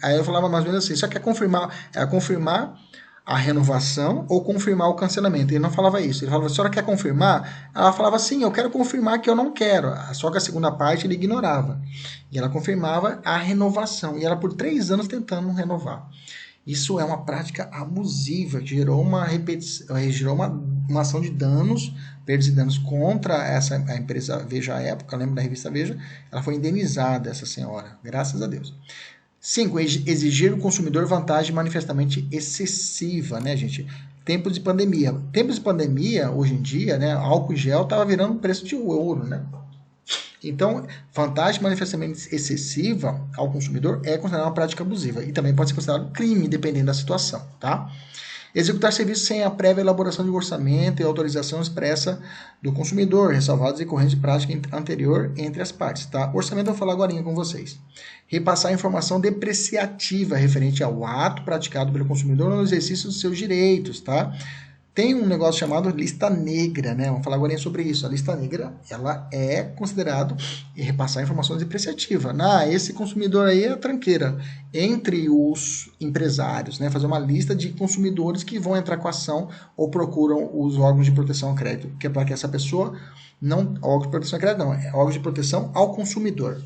Aí eu falava mais ou menos assim, a senhora quer confirmar, confirmar a renovação ou confirmar o cancelamento. Ele não falava isso. Ele falava, a senhora quer confirmar? Ela falava, sim, eu quero confirmar que eu não quero. Só que a segunda parte ele ignorava. E ela confirmava a renovação. E ela por 3 anos tentando renovar. Isso é uma prática abusiva, que gerou uma ação de danos, perdas e danos contra a empresa Veja à época, lembra da revista Veja? Ela foi indenizada, essa senhora, graças a Deus. 5. Exigir do consumidor vantagem manifestamente excessiva, né, gente? Tempos de pandemia. Tempos de pandemia, hoje em dia, né, álcool em gel estava virando preço de ouro, né? Então, vantagem manifestamente excessiva ao consumidor é considerada uma prática abusiva e também pode ser considerado crime, dependendo da situação, tá? Executar serviços sem a prévia elaboração de orçamento e autorização expressa do consumidor, ressalvados e correntes de prática anterior entre as partes, tá? Orçamento eu vou falar agora com vocês. Repassar informação depreciativa referente ao ato praticado pelo consumidor no exercício dos seus direitos, tá? Tem um negócio chamado lista negra, né? Vamos falar agora sobre isso. A lista negra, ela é considerado repassar informações depreciativas. Esse consumidor aí é a tranqueira entre os empresários, né? Fazer uma lista de consumidores que vão entrar com ação ou procuram os órgãos de proteção ao crédito, que é para que essa pessoa não... Órgãos de proteção ao crédito não, é órgãos de proteção ao consumidor,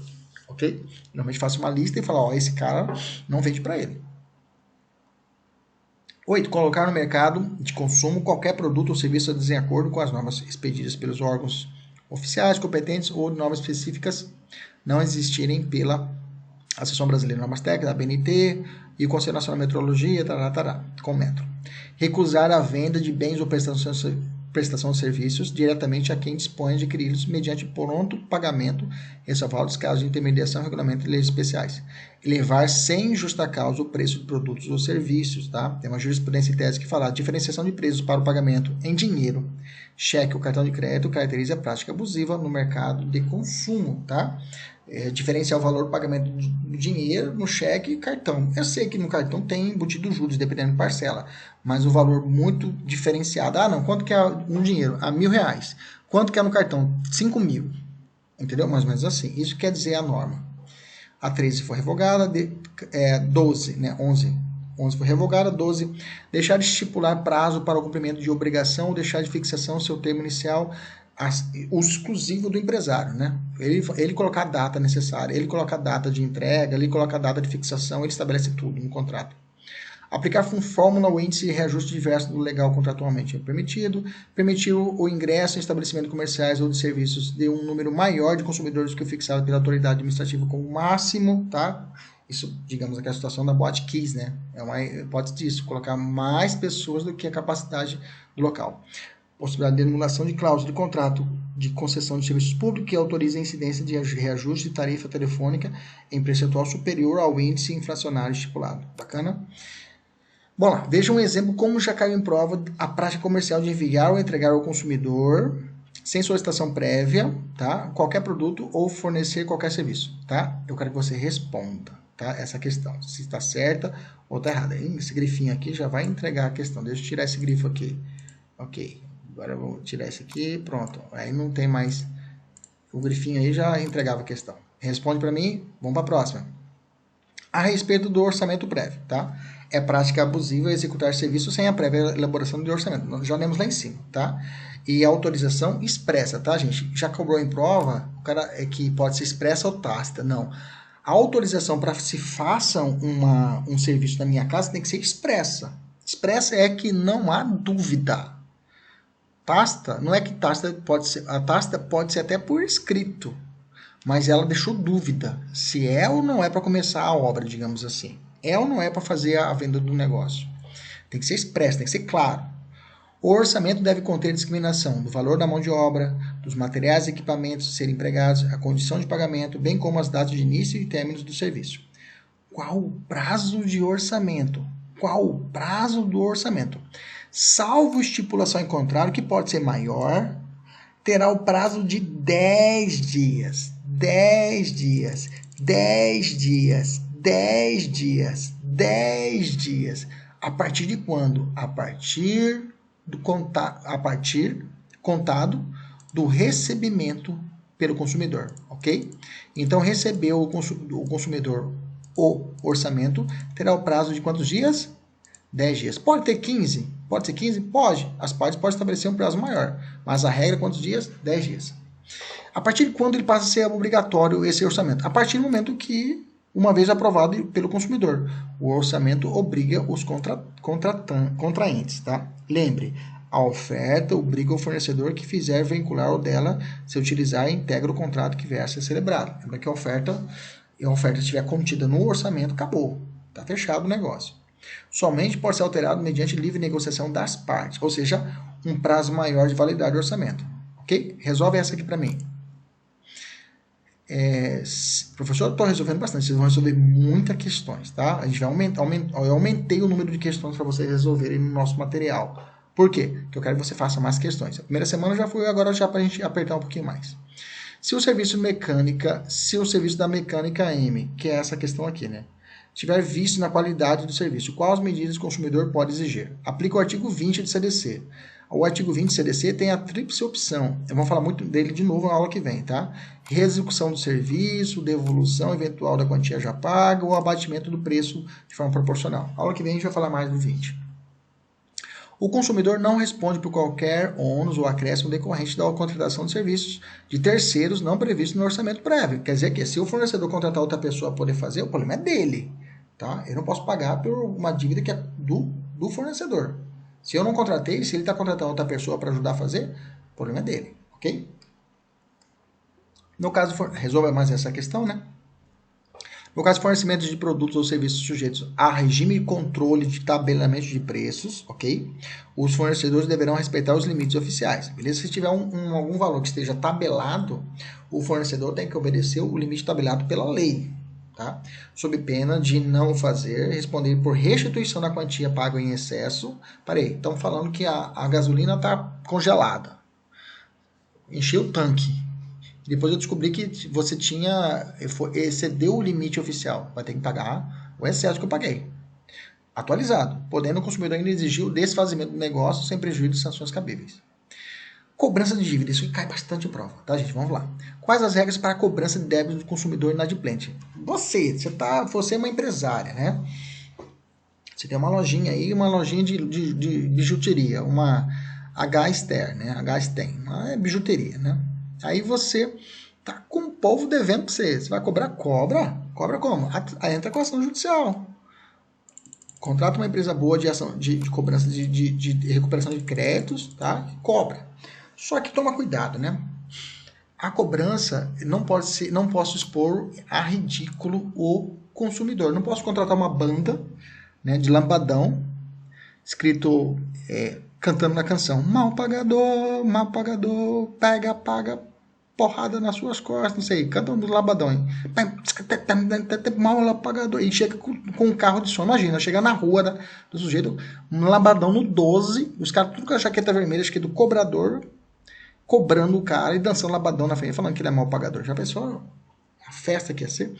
ok? Normalmente faço uma lista e falo, esse cara não vende para ele. 8. Colocar no mercado de consumo qualquer produto ou serviço em desacordo com as normas expedidas pelos órgãos oficiais competentes ou normas específicas não existirem pela Associação Brasileira de Normas Técnicas, a ABNT, e o Conselho Nacional de Metrologia, com o metro. Recusar a venda de bens ou prestação de serviços diretamente a quem dispõe de adquiri-los mediante pronto pagamento, ressalvados os casos de intermediação, regulamento e leis especiais. Elevar sem justa causa o preço de produtos ou serviços, tá? Tem uma jurisprudência em tese que fala diferenciação de preços para o pagamento em dinheiro, cheque ou cartão de crédito caracteriza a prática abusiva no mercado de consumo, tá? Diferenciar o valor do pagamento do dinheiro no cheque e cartão. Eu sei que no cartão tem embutido juros, dependendo da parcela, mas o valor muito diferenciado. Não, quanto que é no dinheiro? R$1.000. Quanto que é no cartão? 5.000. Entendeu? Mais ou menos assim. Isso quer dizer a norma. A 13 foi revogada, 12, né? 11 foi revogada, 12, deixar de estipular prazo para o cumprimento de obrigação ou deixar de fixação seu termo inicial, uso exclusivo do empresário, né? Ele colocar a data necessária, ele coloca a data de entrega, ele coloca a data de fixação, ele estabelece tudo no contrato. Aplicar fórmula ou índice de reajuste diverso do legal contratualmente permitido. Permitir o ingresso em estabelecimentos comerciais ou de serviços de um número maior de consumidores do que o fixado pela autoridade administrativa como máximo, tá? Isso, digamos, aqui a situação da boate Kiss, né? É uma hipótese disso, colocar mais pessoas do que a capacidade do local. Possibilidade de anulação de cláusula de contrato de concessão de serviços públicos que autoriza a incidência de reajuste de tarifa telefônica em percentual superior ao índice inflacionário estipulado. Bacana? Bom lá, veja um exemplo como já caiu em prova a prática comercial de enviar ou entregar ao consumidor sem solicitação prévia, tá? Qualquer produto ou fornecer qualquer serviço, tá? Eu quero que você responda, tá? Essa questão, se está certa ou está errada. Esse grifinho aqui já vai entregar a questão. Deixa eu tirar esse grifo aqui. Ok, agora eu vou tirar esse aqui, pronto. Aí não tem mais... O grifinho aí já entregava a questão. Responde para mim, vamos para a próxima. A respeito do orçamento prévio, tá? É prática abusiva executar serviço sem a prévia elaboração de orçamento. Nós já lemos lá em cima, tá? E autorização expressa, tá, gente? Já cobrou em prova, o cara é que pode ser expressa ou tácita. Não. A autorização para se faça um serviço na minha casa tem que ser expressa. Expressa é que não há dúvida. Tácita, não é que tácita pode ser... A tácita pode ser até por escrito, mas ela deixou dúvida se é ou não é para começar a obra, digamos assim. É ou não é para fazer a venda do negócio. Tem que ser expresso, tem que ser claro. O orçamento deve conter discriminação do valor da mão de obra, dos materiais e equipamentos a serem empregados, a condição de pagamento, bem como as datas de início e términos do serviço. Qual o prazo de orçamento? Qual o prazo do orçamento? Salvo estipulação em contrário, que pode ser maior, terá o prazo de 10 dias. 10 dias, 10 dias, 10 dias, 10 dias. A partir de quando? A partir contado do recebimento pelo consumidor, ok? Então, recebeu o consumidor o orçamento, terá o prazo de quantos dias? 10 dias. Pode ter 15? Pode ser 15? Pode. As partes podem estabelecer um prazo maior, mas a regra, quantos dias? 10 dias. A partir de quando ele passa a ser obrigatório esse orçamento? A partir do momento que, uma vez aprovado pelo consumidor, o orçamento obriga os contraentes, tá? Lembre, a oferta obriga o fornecedor que fizer vincular o dela, se utilizar, integra o contrato que vier a ser celebrado. Lembra que a oferta estiver contida no orçamento, acabou. Está fechado o negócio. Somente pode ser alterado mediante livre negociação das partes, ou seja, um prazo maior de validade do orçamento. Ok? Resolve essa aqui para mim. Professor, eu estou resolvendo bastante, vocês vão resolver muitas questões, tá? A gente vai eu aumentei o número de questões para vocês resolverem no nosso material. Por quê? Porque eu quero que você faça mais questões. A primeira semana já foi, agora já para a gente apertar um pouquinho mais. Se o serviço da mecânica M, que é essa questão aqui, né? Tiver vício na qualidade do serviço, quais medidas o consumidor pode exigir? Aplica o artigo 20 de CDC. O artigo 20 de CDC tem a tríplice opção. Eu vou falar muito dele de novo na aula que vem, tá? Reexecução do serviço, devolução eventual da quantia já paga ou abatimento do preço de forma proporcional. Na aula que vem a gente vai falar mais do 20. O consumidor não responde por qualquer ônus ou acréscimo decorrente da contratação de serviços de terceiros não previstos no orçamento prévio. Quer dizer que se o fornecedor contratar outra pessoa para poder fazer, o problema é dele. Tá? Eu não posso pagar por uma dívida que é do fornecedor. Se eu não contratei, se ele está contratando outra pessoa para ajudar a fazer, o problema é dele. Ok? No caso, resolva mais essa questão, né? No caso, fornecimento de produtos ou serviços sujeitos a regime de controle de tabelamento de preços, ok? Os fornecedores deverão respeitar os limites oficiais, beleza? Se tiver algum valor que esteja tabelado, o fornecedor tem que obedecer o limite tabelado pela lei, tá? Sob pena de não fazer, responder por restituição da quantia paga em excesso. Parei, estão falando que a gasolina está congelada. Encheu o tanque. Depois eu descobri que você excedeu o limite oficial. Vai ter que pagar o excesso que eu paguei. Atualizado. Podendo o consumidor ainda exigir o desfazimento do negócio sem prejuízo de sanções cabíveis. Cobrança de dívida. Isso cai bastante em prova. Tá, gente? Vamos lá. Quais as regras para a cobrança de débito do consumidor inadimplente? Você é uma empresária, né? Você tem uma lojinha aí, uma lojinha de bijuteria. Uma H-Ster, né? H-Sten. É bijuteria, né? Aí você tá com o povo devendo para você. Você vai cobrar? Cobra. Cobra como? Entra com ação judicial. Contrata uma empresa boa de ação de cobrança de recuperação de créditos, tá? Cobra. Só que toma cuidado, né? A cobrança não posso expor a ridículo o consumidor. Não posso contratar uma banda, né, de lambadão, escrito cantando na canção: mal pagador, pega, paga, porrada nas suas costas, não sei, cantando do labadão, hein? Mal pagador, e chega com um carro de som. Imagina, chegar na rua do sujeito, um labadão no 12, os caras tudo com a jaqueta vermelha, acho que é do cobrador, cobrando o cara e dançando labadão na frente, falando que ele é mal pagador. Já pensou a festa que ia ser?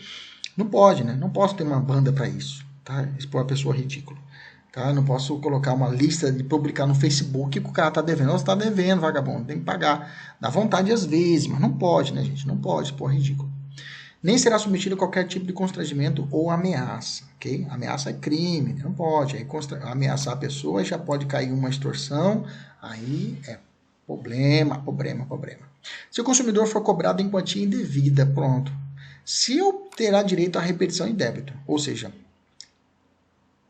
Não pode, né? Não posso ter uma banda para isso, tá? Expor a pessoa ridícula. Tá? Não posso colocar uma lista de publicar no Facebook que o cara tá devendo. Você tá devendo, vagabundo, tem que pagar. Dá vontade às vezes, mas não pode, né, gente? Não pode, expor ridículo. Nem será submetido a qualquer tipo de constrangimento ou ameaça, ok? Ameaça é crime, não pode. Aí ameaçar a pessoa já pode cair uma extorsão, aí é problema. Se o consumidor for cobrado em quantia indevida, pronto. Se eu terá direito à repetição em débito, ou seja,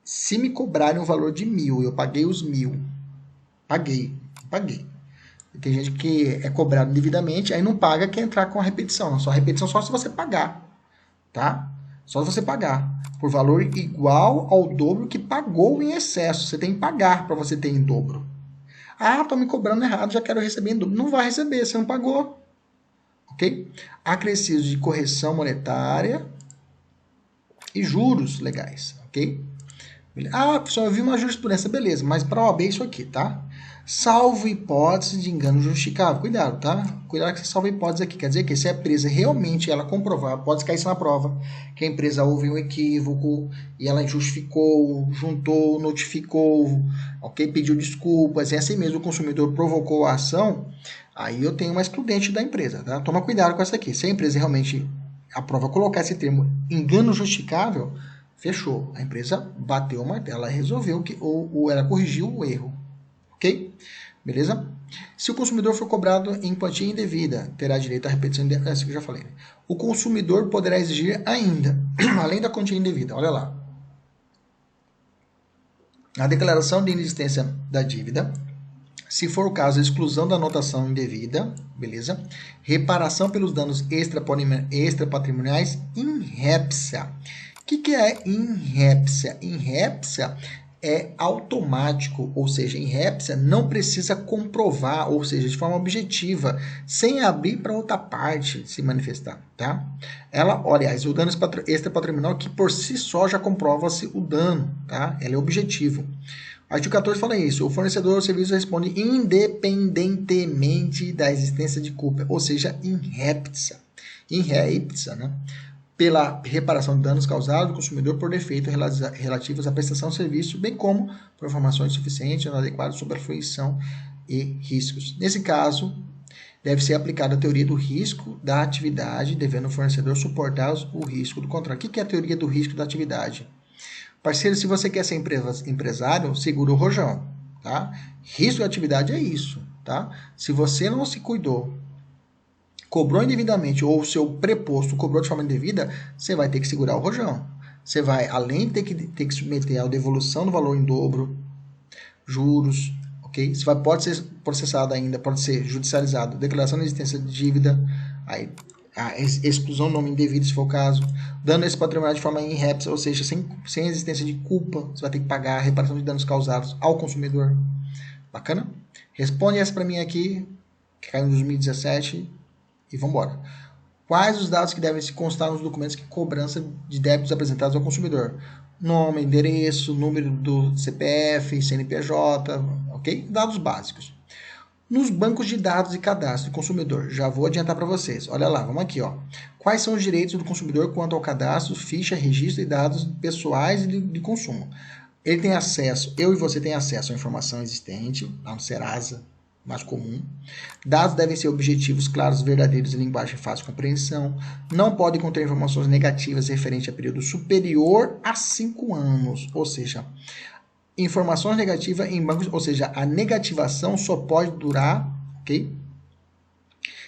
se me cobrarem um valor de 1.000, eu paguei os 1.000, paguei. Tem gente que é cobrado indevidamente, aí não paga, quer entrar com a repetição. Só a repetição só se você pagar, tá? Só se você pagar. Por valor igual ao dobro que pagou em excesso. Você tem que pagar para você ter em dobro. Ah, estou me cobrando errado, já quero receber em dobro. Não vai receber, você não pagou. Ok? Acrescidos de correção monetária e juros legais. Ok? Ah, professor, eu vi uma jurisprudência, beleza, mas para a OAB é isso aqui, tá? Salvo hipótese de engano justificável. Cuidado, tá? Cuidado que você salva hipótese aqui. Quer dizer que se a empresa realmente ela comprovar, pode cair isso na prova, que a empresa houve um equívoco e ela justificou, juntou, notificou, ok? Pediu desculpas, e assim mesmo o consumidor provocou a ação, aí eu tenho uma excludente da empresa, tá? Toma cuidado com essa aqui. Se a empresa realmente aprova colocar esse termo engano justificável, fechou. A empresa bateu o martelo, ela resolveu que ou ela corrigiu o erro. Ok? Beleza? Se o consumidor for cobrado em quantia indevida, terá direito à repetição indevida. Isso que eu já falei. O consumidor poderá exigir ainda, além da quantia indevida, olha lá, a declaração de inexistência da dívida, se for o caso, a exclusão da anotação indevida, beleza? Reparação pelos danos extrapatrimoniais in répcia. O que é in répcia? In répcia é automático, ou seja, em répcia não precisa comprovar, ou seja, de forma objetiva, sem abrir para outra parte se manifestar, tá? Ela, aliás, o dano extrapatrimonial que por si só já comprova-se o dano, tá? Ela é objetivo. O artigo 14 fala isso, o fornecedor ou serviço responde independentemente da existência de culpa, ou seja, in répcia, né? Pela reparação de danos causados ao consumidor por defeito relativos à prestação de serviço, bem como por informações suficientes ou inadequadas sobre a fruição e riscos. Nesse caso, deve ser aplicada a teoria do risco da atividade, devendo o fornecedor suportar o risco do contrato. O que é a teoria do risco da atividade? Parceiro, se você quer ser empresário, segura o rojão, tá? Risco da atividade é isso, tá? Se você não se cuidou, cobrou indevidamente ou o seu preposto cobrou de forma indevida, você vai ter que segurar o rojão. Você vai, além de ter que submeter à devolução do valor em dobro, juros, ok? Você pode ser processado ainda, pode ser judicializado, declaração de existência de dívida, aí, a exclusão do nome indevido, se for o caso, dano esse patrimonial de forma in répcia, ou seja, sem existência de culpa, você vai ter que pagar a reparação de danos causados ao consumidor. Bacana? Responde essa para mim aqui, que caiu em 2017, e vamos embora. Quais os dados que devem se constar nos documentos de cobrança de débitos apresentados ao consumidor? Nome, endereço, número do CPF, CNPJ, ok? Dados básicos. Nos bancos de dados e cadastro do consumidor, já vou adiantar para vocês. Olha lá, vamos aqui, ó. Quais são os direitos do consumidor quanto ao cadastro, ficha, registro e dados pessoais e de consumo? Ele tem acesso, eu e você tem acesso à informação existente, lá no Serasa, mais comum. Dados devem ser objetivos, claros, verdadeiros e linguagem fácil de compreensão. Não podem conter informações negativas referentes a período superior a 5 anos. Ou seja, informações negativas em bancos, ou seja, a negativação só pode durar, ok?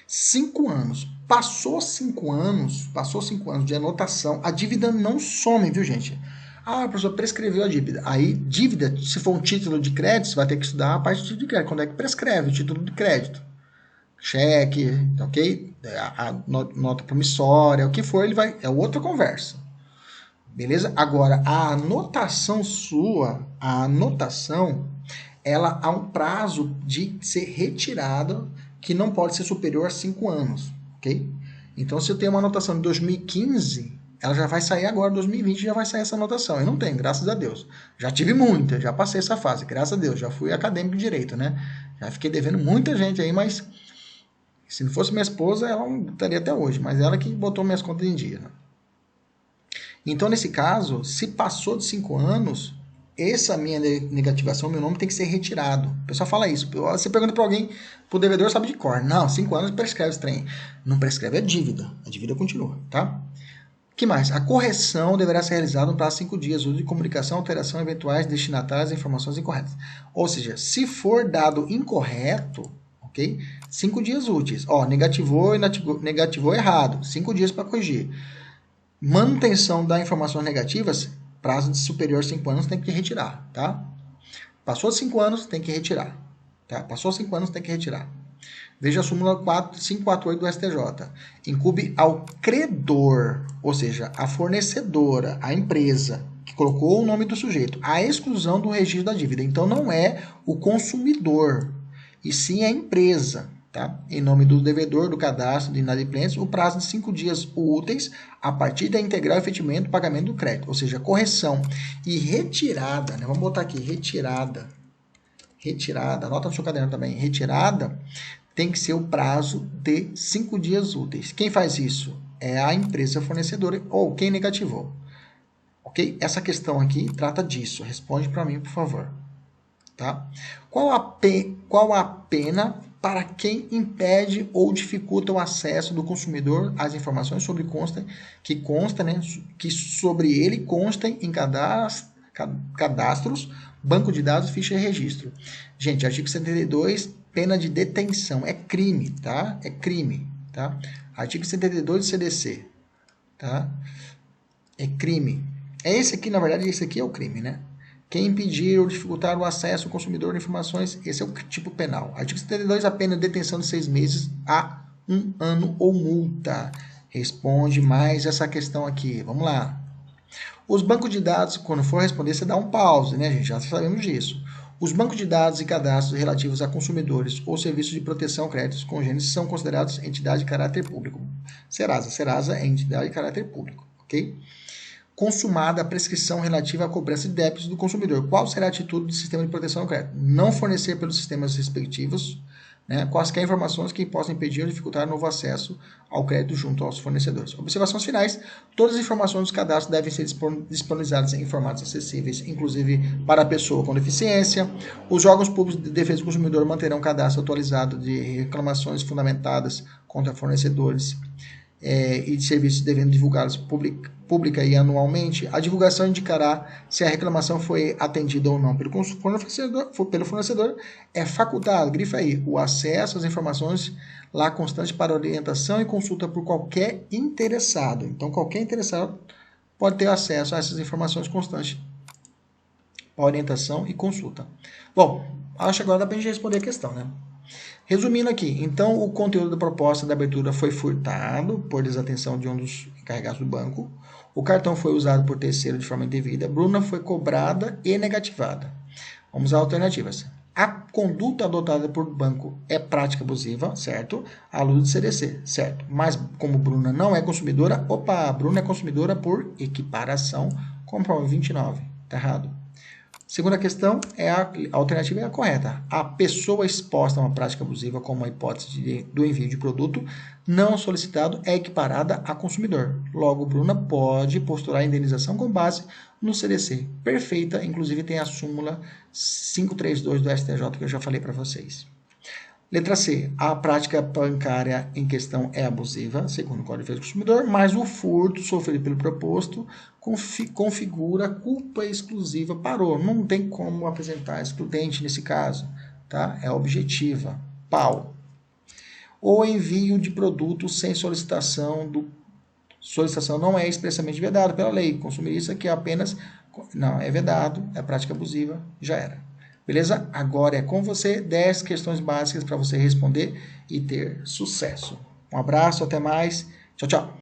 5 anos. Passou 5 anos de anotação, a dívida não some, viu, gente? Ah, a pessoa prescreveu a dívida. Aí, dívida, se for um título de crédito, você vai ter que estudar a parte do título de crédito. Quando é que prescreve o título de crédito? Cheque, ok? A nota promissória, o que for, ele vai. É outra conversa. Beleza? Agora, a anotação sua, ela há um prazo de ser retirada que não pode ser superior a 5 anos, ok? Então, se eu tenho uma anotação de 2015, ela já vai sair agora, 2020 já vai sair essa anotação. Eu não tenho, graças a Deus. Já tive muita, já passei essa fase, graças a Deus. Já fui acadêmico de direito, né? Já fiquei devendo muita gente aí, mas Se não fosse minha esposa, ela não estaria até hoje, mas ela que botou minhas contas em dia. Né? Então, nesse caso, se passou de 5 anos, essa minha negativação, meu nome tem que ser retirado. O pessoal fala isso. Você pergunta para alguém, pro devedor sabe de cor. Não, 5 anos prescreve esse trem. Não prescreve a dívida continua, tá? Que mais? A correção deverá ser realizada no prazo de 5 dias, uso de comunicação, alteração eventuais destinatárias e informações incorretas. Ou seja, se for dado incorreto, ok? 5 dias úteis. Ó, negativou errado, 5 dias para corrigir. Manutenção das informações negativas, prazo de superior a 5 anos tem que retirar, tá? Passou 5 anos, tem que retirar. Tá? Passou 5 anos, tem que retirar. Veja a súmula 548 do STJ. Incube ao credor, ou seja, a fornecedora, a empresa, que colocou o nome do sujeito, a exclusão do registro da dívida. Então, não é o consumidor, e sim a empresa. Tá? Em nome do devedor do cadastro de inadimplência, o prazo de 5 dias úteis a partir da integral efetivamente do pagamento do crédito, ou seja, correção e retirada, né? Vamos botar aqui, retirada, anota no seu caderno também, retirada tem que ser o prazo de 5 dias úteis. Quem faz isso? É a empresa fornecedora ou quem negativou. Ok? Essa questão aqui trata disso, responde para mim, por favor. Tá? Qual a pena para quem impede ou dificulta o acesso do consumidor às informações que sobre ele constem em cadastros, banco de dados, ficha e registro? Gente, artigo 72, pena de detenção, é crime, tá? É crime, tá? Artigo 72 do CDC, tá? É crime. É esse aqui, na verdade, esse aqui é o crime, né? Quem impedir ou dificultar o acesso ao consumidor de informações, esse é o tipo penal. Artigo 72, a pena de detenção de 6 meses a 1 ano ou multa. Responde mais essa questão aqui. Vamos lá. Os bancos de dados, quando for responder, você dá um pause, né, gente? Já sabemos disso. Os bancos de dados e cadastros relativos a consumidores ou serviços de proteção a créditos congênitos são considerados entidade de caráter público. Serasa é entidade de caráter público, ok? Consumada a prescrição relativa à cobrança de débitos do consumidor. Qual será a atitude do sistema de proteção ao crédito? Não fornecer pelos sistemas respectivos, né, quaisquer informações que possam impedir ou dificultar o novo acesso ao crédito junto aos fornecedores. Observações finais. Todas as informações dos cadastros devem ser disponibilizadas em formatos acessíveis, inclusive para a pessoa com deficiência. Os órgãos públicos de defesa do consumidor manterão cadastro atualizado de reclamações fundamentadas contra fornecedores e de serviços devendo divulgados pública e anualmente. A divulgação indicará se a reclamação foi atendida ou não pelo fornecedor. É facultado, grifa aí, o acesso às informações lá constante para orientação e consulta por qualquer interessado. Então, qualquer interessado pode ter acesso a essas informações constantes para orientação e consulta. Bom, acho que agora dá para a gente responder a questão, né? Resumindo aqui, então o conteúdo da proposta da abertura foi furtado por desatenção de um dos encarregados do banco, o cartão foi usado por terceiro de forma indevida, Bruna foi cobrada e negativada. Vamos às alternativas. A conduta adotada por banco é prática abusiva, certo? À luz do CDC, certo? Mas como Bruna não é consumidora, Bruna é consumidora por equiparação, como prova 29. Tá errado. Segunda questão, a alternativa é a correta. A pessoa exposta a uma prática abusiva, como a hipótese do envio de produto não solicitado, é equiparada a consumidor. Logo, Bruna pode postular a indenização com base no CDC. Perfeita, inclusive tem a súmula 532 do STJ que eu já falei para vocês. Letra C. A prática bancária em questão é abusiva, segundo o Código de Defesa do Consumidor, mas o furto sofrido pelo proposto configura culpa exclusiva. Parou. Não tem como apresentar excludente nesse caso. Tá? É objetiva. Pau. O envio de produto sem solicitação não é expressamente vedado pela lei. Consumirista que apenas... Não, é vedado, é prática abusiva, já era. Beleza? Agora é com você 10 questões básicas para você responder e ter sucesso. Um abraço, até mais. Tchau, tchau.